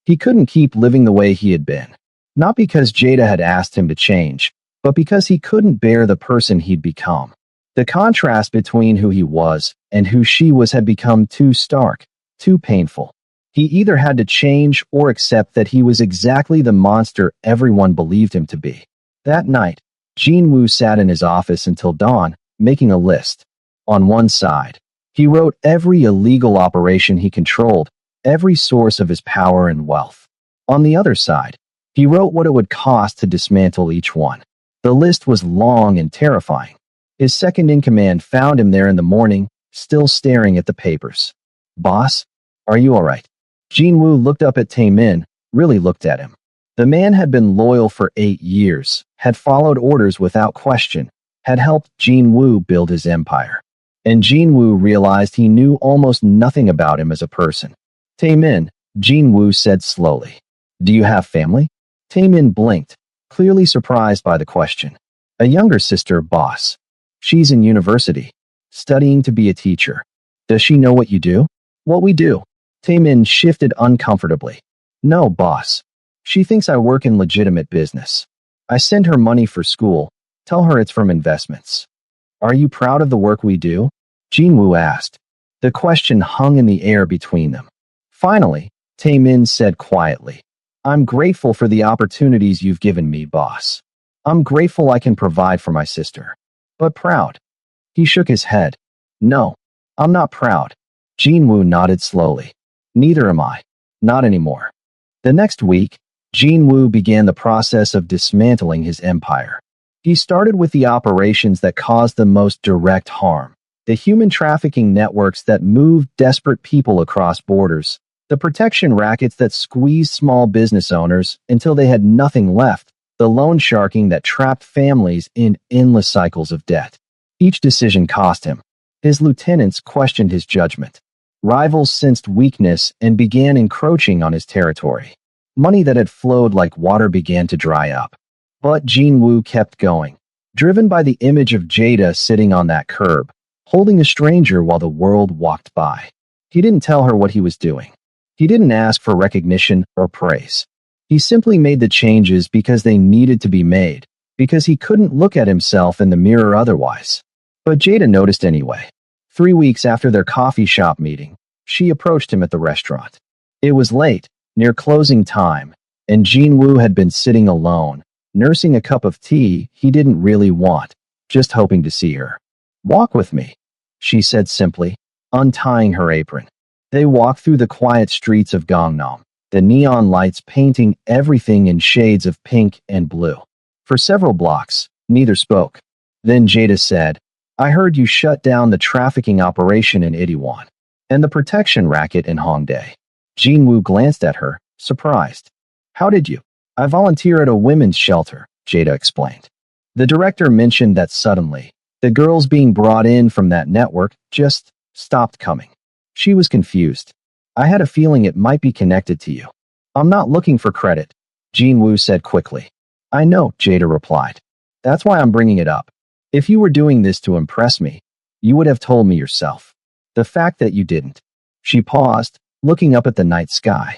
He couldn't keep living the way he had been. Not because Jada had asked him to change, but because he couldn't bear the person he'd become. The contrast between who he was and who she was had become too stark, too painful. He either had to change or accept that he was exactly the monster everyone believed him to be. That night, Jinwoo sat in his office until dawn, making a list. On one side, he wrote every illegal operation he controlled, every source of his power and wealth. On the other side, he wrote what it would cost to dismantle each one. The list was long and terrifying. His second-in-command found him there in the morning, still staring at the papers. "Boss, are you all right?" Jinwoo looked up at Taemin, really looked at him. The man had been loyal for 8 years, had followed orders without question, had helped Jinwoo build his empire. And Jinwoo realized he knew almost nothing about him as a person. "Taemin," Jinwoo said slowly. "Do you have family?" Taemin blinked, clearly surprised by the question. A younger sister, boss. She's in university, studying to be a teacher. Does she know what you do? What we do? Taemin shifted uncomfortably. No, boss. She thinks I work in legitimate business. I send her money for school, tell her it's from investments. Are you proud of the work we do? Jinwoo asked. The question hung in the air between them. Finally, Taemin said quietly, I'm grateful for the opportunities you've given me, boss. I'm grateful I can provide for my sister. But proud? He shook his head. No, I'm not proud. Jinwoo nodded slowly. Neither am I. Not anymore. The next week, Jinwoo began the process of dismantling his empire. He started with the operations that caused the most direct harm. The human trafficking networks that moved desperate people across borders. The protection rackets that squeezed small business owners until they had nothing left. The loan sharking that trapped families in endless cycles of debt. Each decision cost him. His lieutenants questioned his judgment. Rivals sensed weakness and began encroaching on his territory. Money that had flowed like water began to dry up. But Jinwoo kept going, driven by the image of Jada sitting on that curb, holding a stranger while the world walked by. He didn't tell her what he was doing. He didn't ask for recognition or praise. He simply made the changes because they needed to be made, because he couldn't look at himself in the mirror otherwise. But Jada noticed anyway. 3 weeks after their coffee shop meeting, she approached him at the restaurant. It was late, near closing time, and Jinwoo had been sitting alone, nursing a cup of tea he didn't really want, just hoping to see her. Walk with me, she said simply, untying her apron. They walked through the quiet streets of Gangnam, the neon lights painting everything in shades of pink and blue. For several blocks, neither spoke. Then Jada said, I heard you shut down the trafficking operation in Itaewon and the protection racket in Hongdae. Jinwoo glanced at her, surprised. How did you? I volunteer at a women's shelter, Jada explained. The director mentioned that suddenly, the girls being brought in from that network just stopped coming. She was confused. I had a feeling it might be connected to you. I'm not looking for credit, Jinwoo said quickly. I know, Jada replied. That's why I'm bringing it up. If you were doing this to impress me, you would have told me yourself. The fact that you didn't. She paused, looking up at the night sky.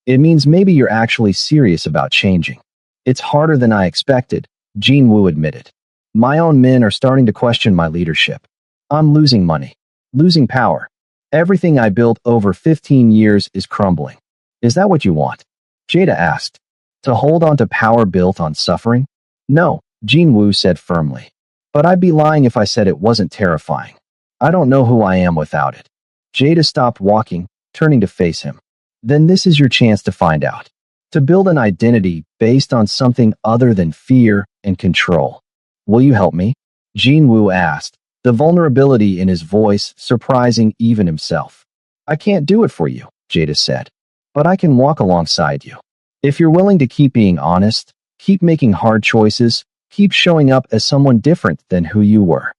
It means maybe you're actually serious about changing. It's harder than I expected, Jinwoo admitted. My own men are starting to question my leadership. I'm losing money, losing power. Everything I built over 15 years is crumbling. Is that what you want? Jada asked. To hold on to power built on suffering? No, Jinwoo said firmly. But I'd be lying if I said it wasn't terrifying. I don't know who I am without it. Jada stopped walking, turning to face him. Then this is your chance to find out. To build an identity based on something other than fear and control. Will you help me? Jinwoo asked, the vulnerability in his voice surprising even himself. I can't do it for you, Jada said. But I can walk alongside you. If you're willing to keep being honest, keep making hard choices, keep showing up as someone different than who you were,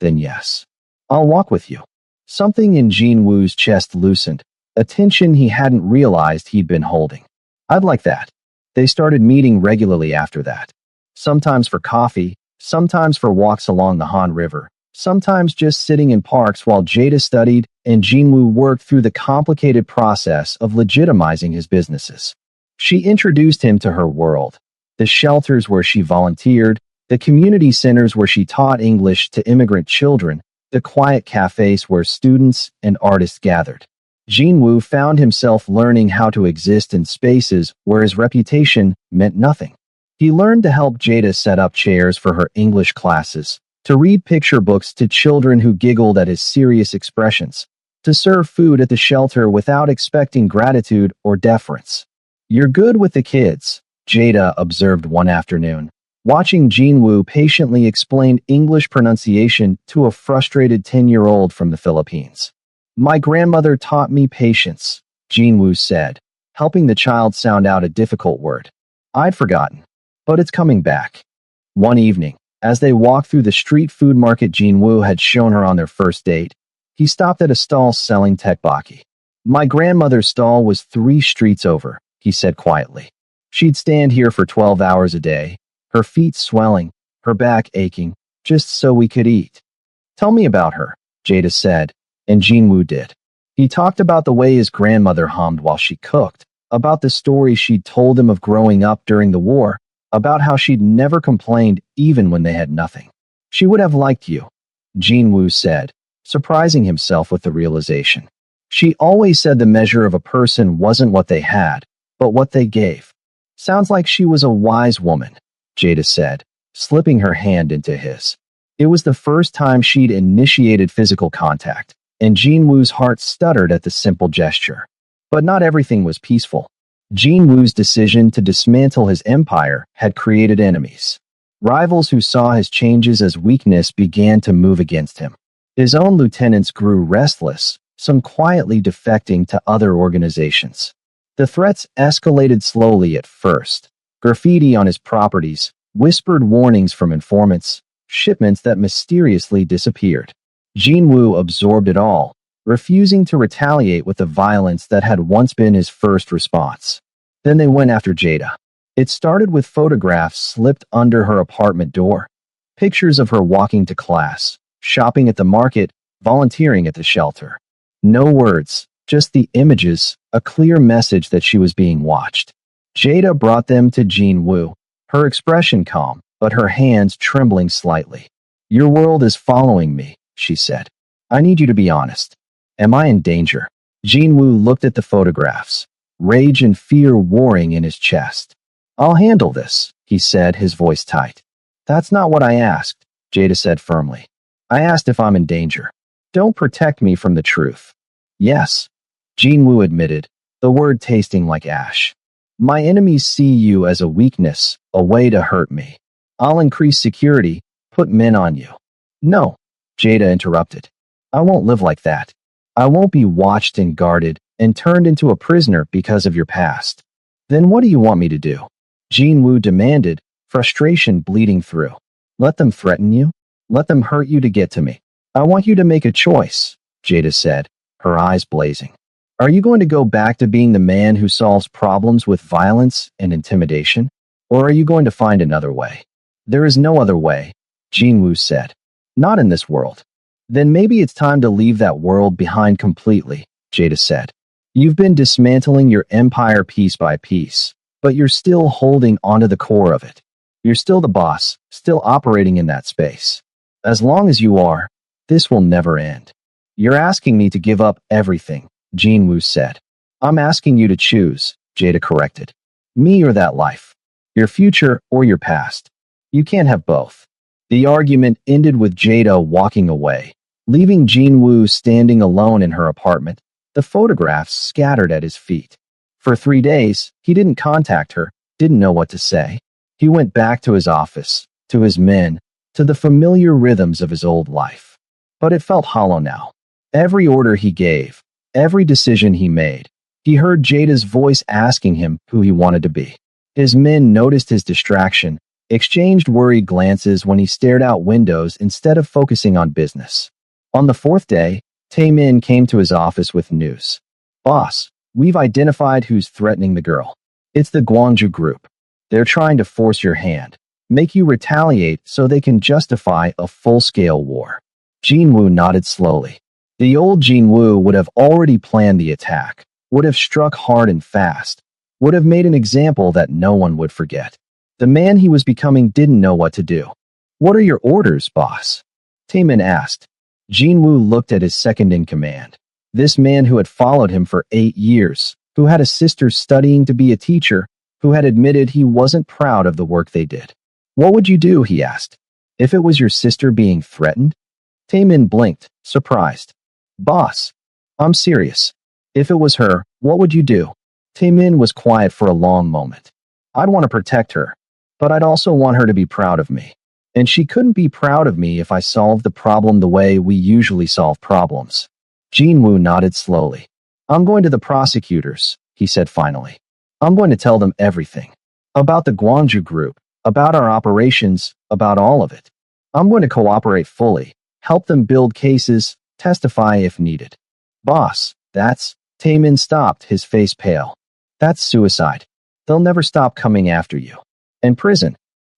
then yes, I'll walk with you. Something in Jinwoo's chest loosened, a tension he hadn't realized he'd been holding. I'd like that. They started meeting regularly after that. Sometimes for coffee, sometimes for walks along the Han River, sometimes just sitting in parks while Jada studied and Jinwoo worked through the complicated process of legitimizing his businesses. She introduced him to her world, the shelters where she volunteered, the community centers where she taught English to immigrant children, the quiet cafes where students and artists gathered. Jinwoo found himself learning how to exist in spaces where his reputation meant nothing. He learned to help Jada set up chairs for her English classes, to read picture books to children who giggled at his serious expressions, to serve food at the shelter without expecting gratitude or deference. You're good with the kids, Jada observed one afternoon, watching Jinwoo patiently explain English pronunciation to a frustrated 10-year-old from the Philippines. My grandmother taught me patience, Jinwoo said, helping the child sound out a difficult word. I'd forgotten, but it's coming back. One evening, as they walked through the street food market Jinwoo had shown her on their first date, he stopped at a stall selling tteokbokki. My grandmother's stall was 3 streets over, he said quietly. She'd stand here for 12 hours a day, her feet swelling, her back aching, just so we could eat. Tell me about her, Jada said, and Jinwoo did. He talked about the way his grandmother hummed while she cooked, about the stories she'd told him of growing up during the war, about how she'd never complained even when they had nothing. She would have liked you, Jinwoo said, surprising himself with the realization. She always said the measure of a person wasn't what they had, but what they gave. Sounds like she was a wise woman, Jada said, slipping her hand into his. It was the first time she'd initiated physical contact, and Jinwoo's heart stuttered at the simple gesture. But not everything was peaceful. Jinwoo's decision to dismantle his empire had created enemies. Rivals who saw his changes as weakness began to move against him. His own lieutenants grew restless, some quietly defecting to other organizations. The threats escalated slowly at first. Graffiti on his properties, whispered warnings from informants, shipments that mysteriously disappeared. Jinwoo absorbed it all, refusing to retaliate with the violence that had once been his first response. Then they went after Jada. It started with photographs slipped under her apartment door. Pictures of her walking to class, shopping at the market, volunteering at the shelter. No words, just the images, a clear message that she was being watched. Jada brought them to Jinwoo, her expression calm, but her hands trembling slightly. Your world is following me, she said. I need you to be honest. Am I in danger? Jinwoo looked at the photographs, rage and fear warring in his chest. I'll handle this, he said, his voice tight. That's not what I asked, Jada said firmly. I asked if I'm in danger. Don't protect me from the truth. Yes, Jinwoo admitted, the word tasting like ash. My enemies see you as a weakness, a way to hurt me. I'll increase security, put men on you. No, Jada interrupted. I won't live like that. I won't be watched and guarded and turned into a prisoner because of your past. Then what do you want me to do? Jinwoo demanded, frustration bleeding through. Let them threaten you? Let them hurt you to get to me. I want you to make a choice, Jada said, her eyes blazing. Are you going to go back to being the man who solves problems with violence and intimidation? Or are you going to find another way? There is no other way, Jinwoo said. Not in this world. Then maybe it's time to leave that world behind completely, Jada said. You've been dismantling your empire piece by piece, but you're still holding onto the core of it. You're still the boss, still operating in that space. As long as you are, this will never end. You're asking me to give up everything, Jinwoo said. I'm asking you to choose, Jada corrected. Me or that life. Your future or your past. You can't have both. The argument ended with Jada walking away, leaving Jinwoo standing alone in her apartment, the photographs scattered at his feet. For 3 days, he didn't contact her, didn't know what to say. He went back to his office, to his men, to the familiar rhythms of his old life. But it felt hollow now. Every order he gave, every decision he made, he heard Jada's voice asking him who he wanted to be. His men noticed his distraction, exchanged worried glances when he stared out windows instead of focusing on business. On the 4th day, Taemin came to his office with news. Boss, we've identified who's threatening the girl. It's the Gwangju group. They're trying to force your hand, make you retaliate so they can justify a full-scale war. Jinwoo nodded slowly. The old Jinwoo would have already planned the attack, would have struck hard and fast, would have made an example that no one would forget. The man he was becoming didn't know what to do. What are your orders, boss? Taemin asked. Jinwoo looked at his second-in-command. This man who had followed him for 8 years, who had a sister studying to be a teacher, who had admitted he wasn't proud of the work they did. What would you do, he asked, if it was your sister being threatened? Taemin blinked, surprised. Boss, I'm serious. If it was her, what would you do? Taemin was quiet for a long moment. I'd want to protect her, but I'd also want her to be proud of me. And she couldn't be proud of me if I solved the problem the way we usually solve problems. Jinwoo nodded slowly. I'm going to the prosecutors, he said finally. I'm going to tell them everything. About the Gwangju group, about our operations, about all of it. I'm going to cooperate fully, help them build cases, testify if needed. Boss, that's... Taemin stopped, his face pale. That's suicide. They'll never stop coming after you. And prison.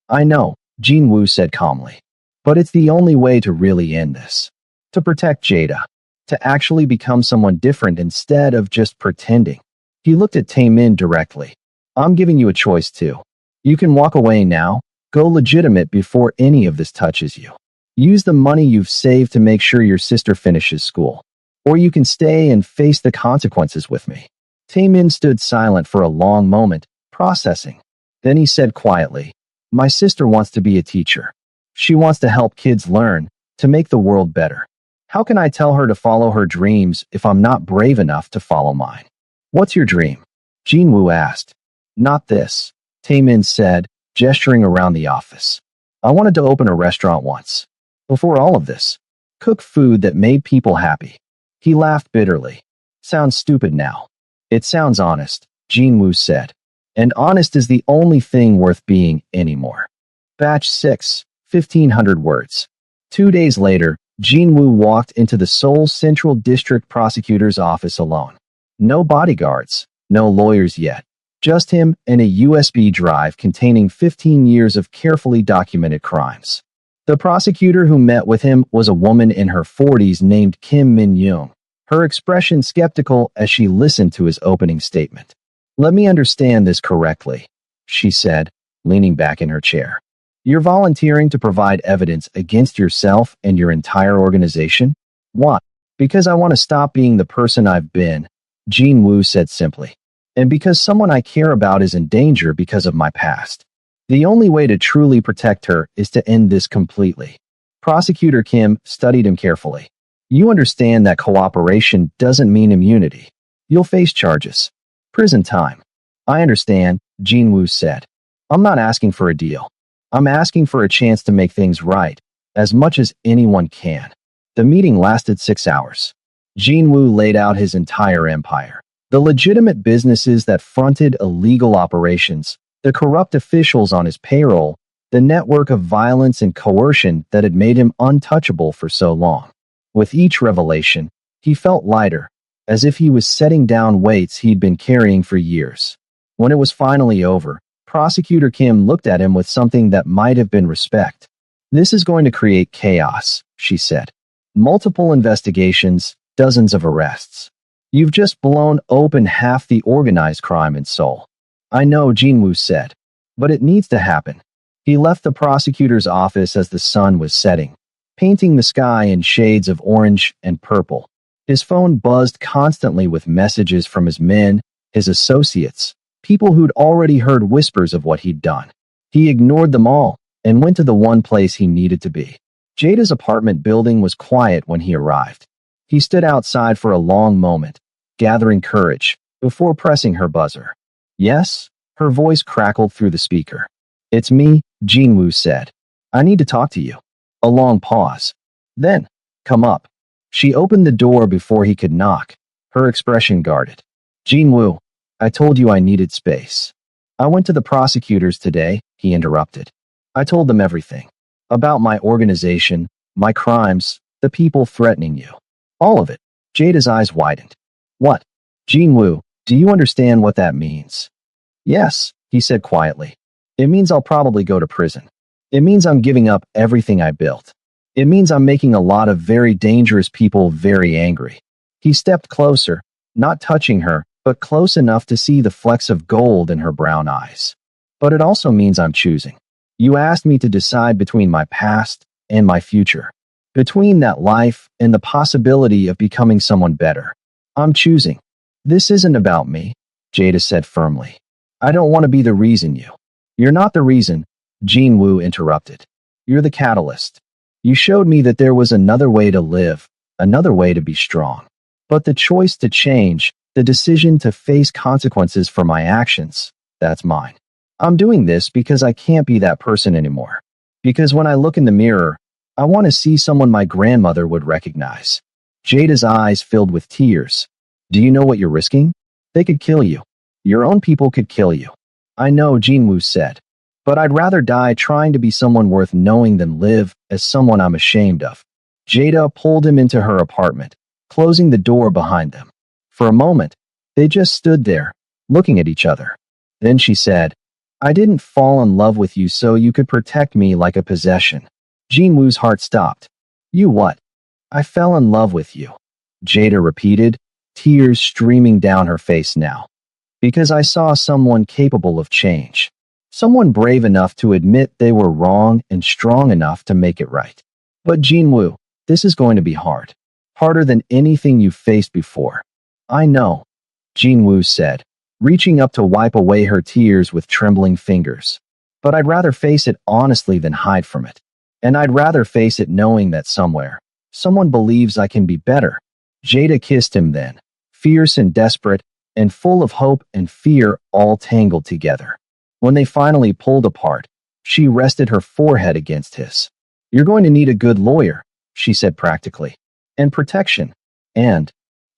I know, Jin-woo said calmly. But it's the only way to really end this. To protect Jada. To actually become someone different instead of just pretending. He looked at Taemin directly. I'm giving you a choice too. You can walk away now, go legitimate before any of this touches you. Use the money you've saved to make sure your sister finishes school. Or you can stay and face the consequences with me. Taemin stood silent for a long moment, processing. Then he said quietly, my sister wants to be a teacher. She wants to help kids learn, to make the world better. How can I tell her to follow her dreams if I'm not brave enough to follow mine? What's your dream? Jin-woo asked. Not this, Taemin said, gesturing around the office. I wanted to open a restaurant once. Before all of this. Cook food that made people happy. He laughed bitterly. Sounds stupid now. It sounds honest, Jin-woo said. And honest is the only thing worth being anymore. Batch 6, 1500 words. 2 days later, Jin-woo walked into the Seoul Central District Prosecutor's office alone. No bodyguards, no lawyers yet. Just him and a USB drive containing 15 years of carefully documented crimes. The prosecutor who met with him was a woman in her 40s named Kim Min-young, her expression skeptical as she listened to his opening statement. Let me understand this correctly, she said, leaning back in her chair. You're volunteering to provide evidence against yourself and your entire organization? Why? Because I want to stop being the person I've been, Jin-woo said simply. And because someone I care about is in danger because of my past. The only way to truly protect her is to end this completely. Prosecutor Kim studied him carefully. You understand that cooperation doesn't mean immunity. You'll face charges. Prison time. I understand, Jin-woo said. I'm not asking for a deal. I'm asking for a chance to make things right, as much as anyone can. The meeting lasted 6 hours. Jin-woo laid out his entire empire. The legitimate businesses that fronted illegal operations, the corrupt officials on his payroll, the network of violence and coercion that had made him untouchable for so long. With each revelation, he felt lighter, as if he was setting down weights he'd been carrying for years. When it was finally over, Prosecutor Kim looked at him with something that might have been respect. This is going to create chaos, she said. Multiple investigations, dozens of arrests. You've just blown open half the organized crime in Seoul. I know, Jin-woo said, but it needs to happen. He left the prosecutor's office as the sun was setting, painting the sky in shades of orange and purple. His phone buzzed constantly with messages from his men, his associates, people who'd already heard whispers of what he'd done. He ignored them all and went to the one place he needed to be. Jada's apartment building was quiet when he arrived. He stood outside for a long moment, gathering courage, before pressing her buzzer. Yes? Her voice crackled through the speaker. It's me, Jin-woo said. I need to talk to you. A long pause. Then, come up. She opened the door before he could knock, her expression guarded. Jin-woo, I told you I needed space. I went to the prosecutors today, he interrupted. I told them everything. About my organization, my crimes, the people threatening you. All of it. Jada's eyes widened. What? Jin-woo, do you understand what that means? Yes, he said quietly. It means I'll probably go to prison. It means I'm giving up everything I built. It means I'm making a lot of very dangerous people very angry. He stepped closer, not touching her, but close enough to see the flecks of gold in her brown eyes. But it also means I'm choosing. You asked me to decide between my past and my future. Between that life and the possibility of becoming someone better. I'm choosing. This isn't about me, Jada said firmly. I don't want to be the reason you. You're not the reason, Jin-woo interrupted. You're the catalyst. You showed me that there was another way to live, another way to be strong. But the choice to change, the decision to face consequences for my actions, that's mine. I'm doing this because I can't be that person anymore. Because when I look in the mirror, I want to see someone my grandmother would recognize. Jada's eyes filled with tears. Do you know what you're risking? They could kill you. Your own people could kill you. I know, Jin-woo said. But I'd rather die trying to be someone worth knowing than live as someone I'm ashamed of. Jada pulled him into her apartment, closing the door behind them. For a moment, they just stood there, looking at each other. Then she said, I didn't fall in love with you so you could protect me like a possession. Jinwoo's heart stopped. You what? I fell in love with you. Jada repeated, tears streaming down her face now. Because I saw someone capable of change. Someone brave enough to admit they were wrong and strong enough to make it right. But Jinwoo, this is going to be hard. Harder than anything you've faced before. I know, Jinwoo said, reaching up to wipe away her tears with trembling fingers. But I'd rather face it honestly than hide from it. And I'd rather face it knowing that somewhere, someone believes I can be better. Jada kissed him then, fierce and desperate, and full of hope and fear all tangled together. When they finally pulled apart, she rested her forehead against his. You're going to need a good lawyer, she said practically. And protection. And,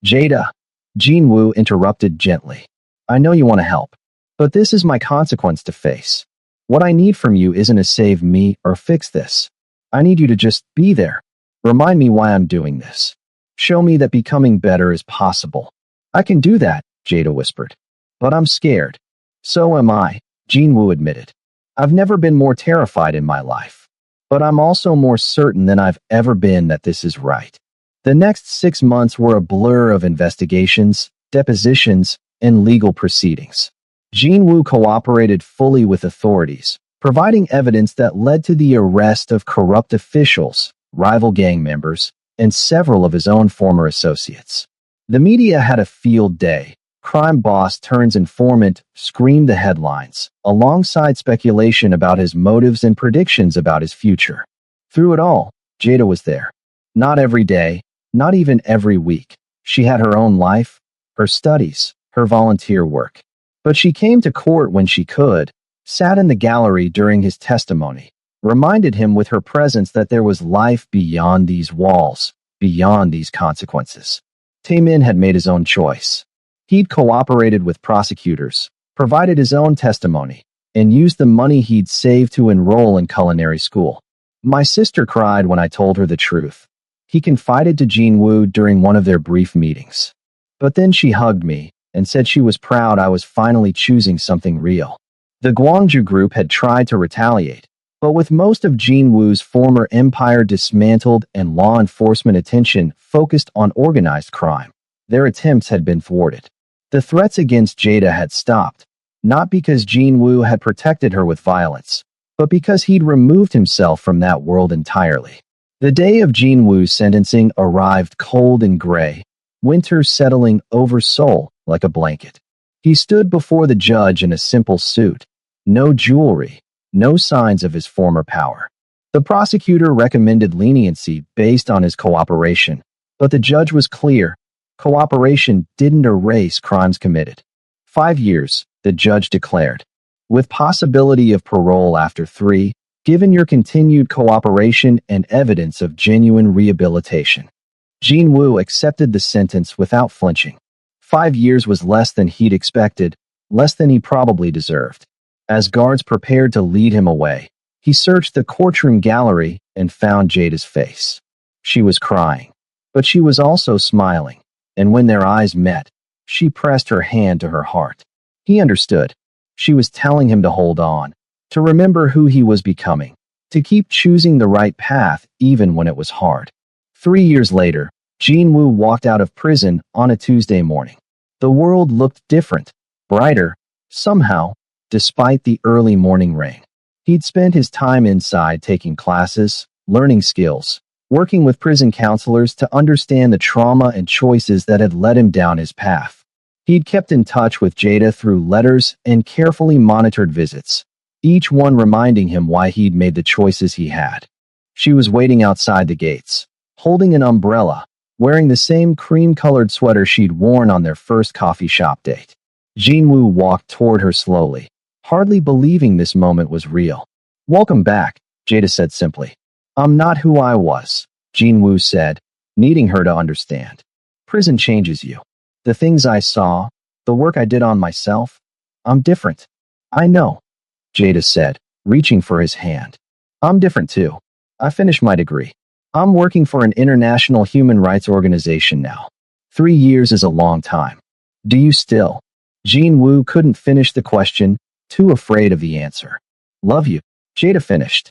Jada, Jinwoo interrupted gently. I know you want to help, but this is my consequence to face. What I need from you isn't to save me or fix this. I need you to just be there. Remind me why I'm doing this. Show me that becoming better is possible. I can do that, Jada whispered. But I'm scared. So am I, Jinwoo admitted. I've never been more terrified in my life. But I'm also more certain than I've ever been that this is right. The next 6 months were a blur of investigations, depositions, and legal proceedings. Jinwoo cooperated fully with authorities, providing evidence that led to the arrest of corrupt officials, rival gang members, and several of his own former associates. The media had a field day. Crime boss turns informant screamed the headlines, alongside speculation about his motives and predictions about his future. Through it all, Jada was there. Not every day, not even every week. She had her own life, her studies, her volunteer work. But she came to court when she could, sat in the gallery during his testimony, reminded him with her presence that there was life beyond these walls, beyond these consequences. Taemin had made his own choice. He'd cooperated with prosecutors, provided his own testimony, and used the money he'd saved to enroll in culinary school. My sister cried when I told her the truth. He confided to Jinwoo during one of their brief meetings. But then she hugged me and said she was proud I was finally choosing something real. The Gwangju group had tried to retaliate, but with most of Jinwoo's former empire dismantled and law enforcement attention focused on organized crime, their attempts had been thwarted. The threats against Jada had stopped, not because Jinwoo had protected her with violence, but because he'd removed himself from that world entirely. The day of Jinwoo's sentencing arrived cold and gray, winter settling over Seoul like a blanket. He stood before the judge in a simple suit, no jewelry, no signs of his former power. The prosecutor recommended leniency based on his cooperation, but the judge was clear. Cooperation didn't erase crimes committed. 5 years, the judge declared, with possibility of parole after 3, given your continued cooperation and evidence of genuine rehabilitation. Jinwoo accepted the sentence without flinching. 5 years was less than he'd expected, less than he probably deserved. As guards prepared to lead him away, he searched the courtroom gallery and found Jada's face. She was crying, but she was also smiling, and when their eyes met, she pressed her hand to her heart. He understood. She was telling him to hold on, to remember who he was becoming, to keep choosing the right path even when it was hard. 3 years later, Jinwoo walked out of prison on a Tuesday morning. The world looked different, brighter, somehow, despite the early morning rain. He'd spent his time inside taking classes, learning skills, working with prison counselors to understand the trauma and choices that had led him down his path. He'd kept in touch with Jada through letters and carefully monitored visits, each one reminding him why he'd made the choices he had. She was waiting outside the gates, holding an umbrella, wearing the same cream-colored sweater she'd worn on their first coffee shop date. Jinwoo walked toward her slowly, hardly believing this moment was real. Welcome back, Jada said simply. I'm not who I was, Jinwoo said, needing her to understand. Prison changes you. The things I saw, the work I did on myself, I'm different. I know, Jada said, reaching for his hand. I'm different too. I finished my degree. I'm working for an international human rights organization now. 3 years is a long time. Do you still? Jin-woo couldn't finish the question, too afraid of the answer. Love you, Jada finished.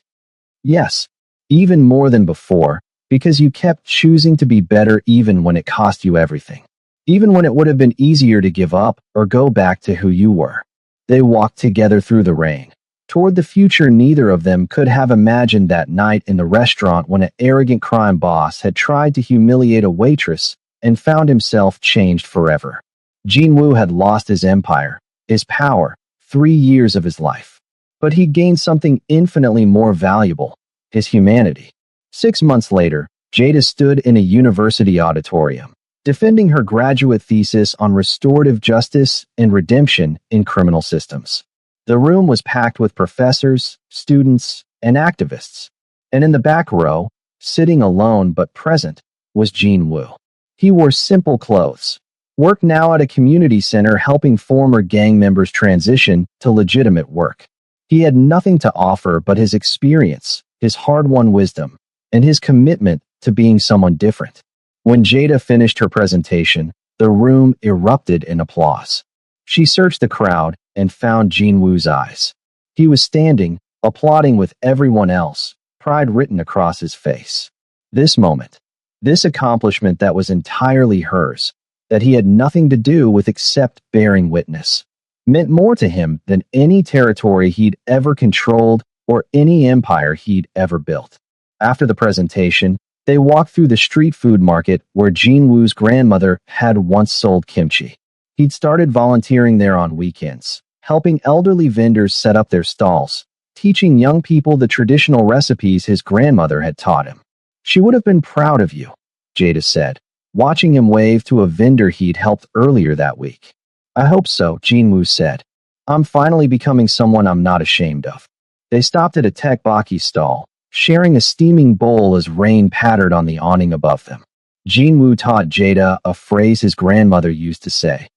Yes, even more than before, because you kept choosing to be better even when it cost you everything. Even when it would have been easier to give up or go back to who you were. They walked together through the rain, toward the future neither of them could have imagined that night in the restaurant when an arrogant crime boss had tried to humiliate a waitress and found himself changed forever. Jin-woo had lost his empire, his power, 3 years of his life. But he'd gained something infinitely more valuable, his humanity. 6 months later, Jada stood in a university auditorium, defending her graduate thesis on restorative justice and redemption in criminal systems. The room was packed with professors, students, and activists. And in the back row, sitting alone but present, was Jin-woo. He wore simple clothes, worked now at a community center helping former gang members transition to legitimate work. He had nothing to offer but his experience, his hard-won wisdom, and his commitment to being someone different. When Jada finished her presentation, the room erupted in applause. She searched the crowd and found Jin-woo's eyes. He was standing, applauding with everyone else, pride written across his face. This moment, this accomplishment that was entirely hers, that he had nothing to do with except bearing witness, meant more to him than any territory he'd ever controlled or any empire he'd ever built. After the presentation, they walked through the street food market where Jin-woo's grandmother had once sold kimchi. He'd started volunteering there on weekends, helping elderly vendors set up their stalls, teaching young people the traditional recipes his grandmother had taught him. She would have been proud of you, Jada said, watching him wave to a vendor he'd helped earlier that week. I hope so, Jin-woo said. I'm finally becoming someone I'm not ashamed of. They stopped at a tteokbokki stall, sharing a steaming bowl as rain pattered on the awning above them. Jin-woo taught Jada a phrase his grandmother used to say.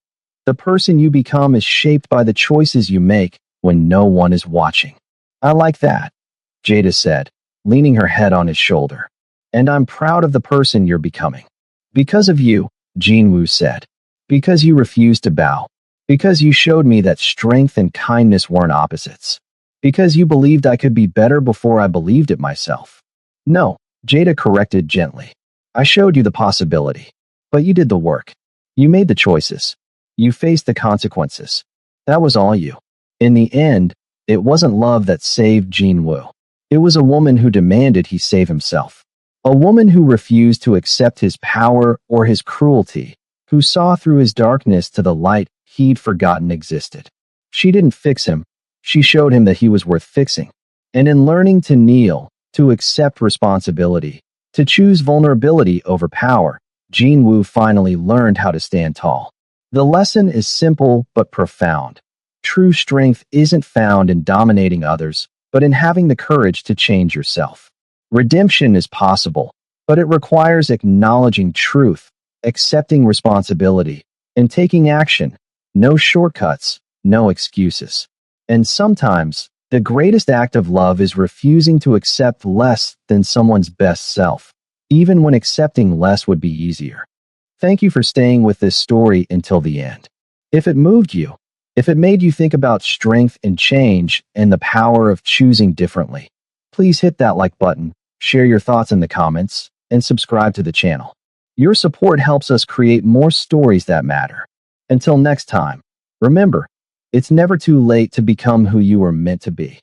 The person you become is shaped by the choices you make when no one is watching. I like that, Jada said, leaning her head on his shoulder. And I'm proud of the person you're becoming. Because of you, Jin-woo said. Because you refused to bow. Because you showed me that strength and kindness weren't opposites. Because you believed I could be better before I believed it myself. No, Jada corrected gently. I showed you the possibility. But you did the work. You made the choices. You faced the consequences. That was all you. In the end, it wasn't love that saved Jin-woo. It was a woman who demanded he save himself. A woman who refused to accept his power or his cruelty, who saw through his darkness to the light he'd forgotten existed. She didn't fix him. She showed him that he was worth fixing. And in learning to kneel, to accept responsibility, to choose vulnerability over power, Jin-woo finally learned how to stand tall. The lesson is simple but profound. True strength isn't found in dominating others, but in having the courage to change yourself. Redemption is possible, but it requires acknowledging truth, accepting responsibility, and taking action. No shortcuts, no excuses. And sometimes, the greatest act of love is refusing to accept less than someone's best self, even when accepting less would be easier. Thank you for staying with this story until the end. If it moved you, if it made you think about strength and change and the power of choosing differently, please hit that like button, share your thoughts in the comments, and subscribe to the channel. Your support helps us create more stories that matter. Until next time, remember, it's never too late to become who you were meant to be.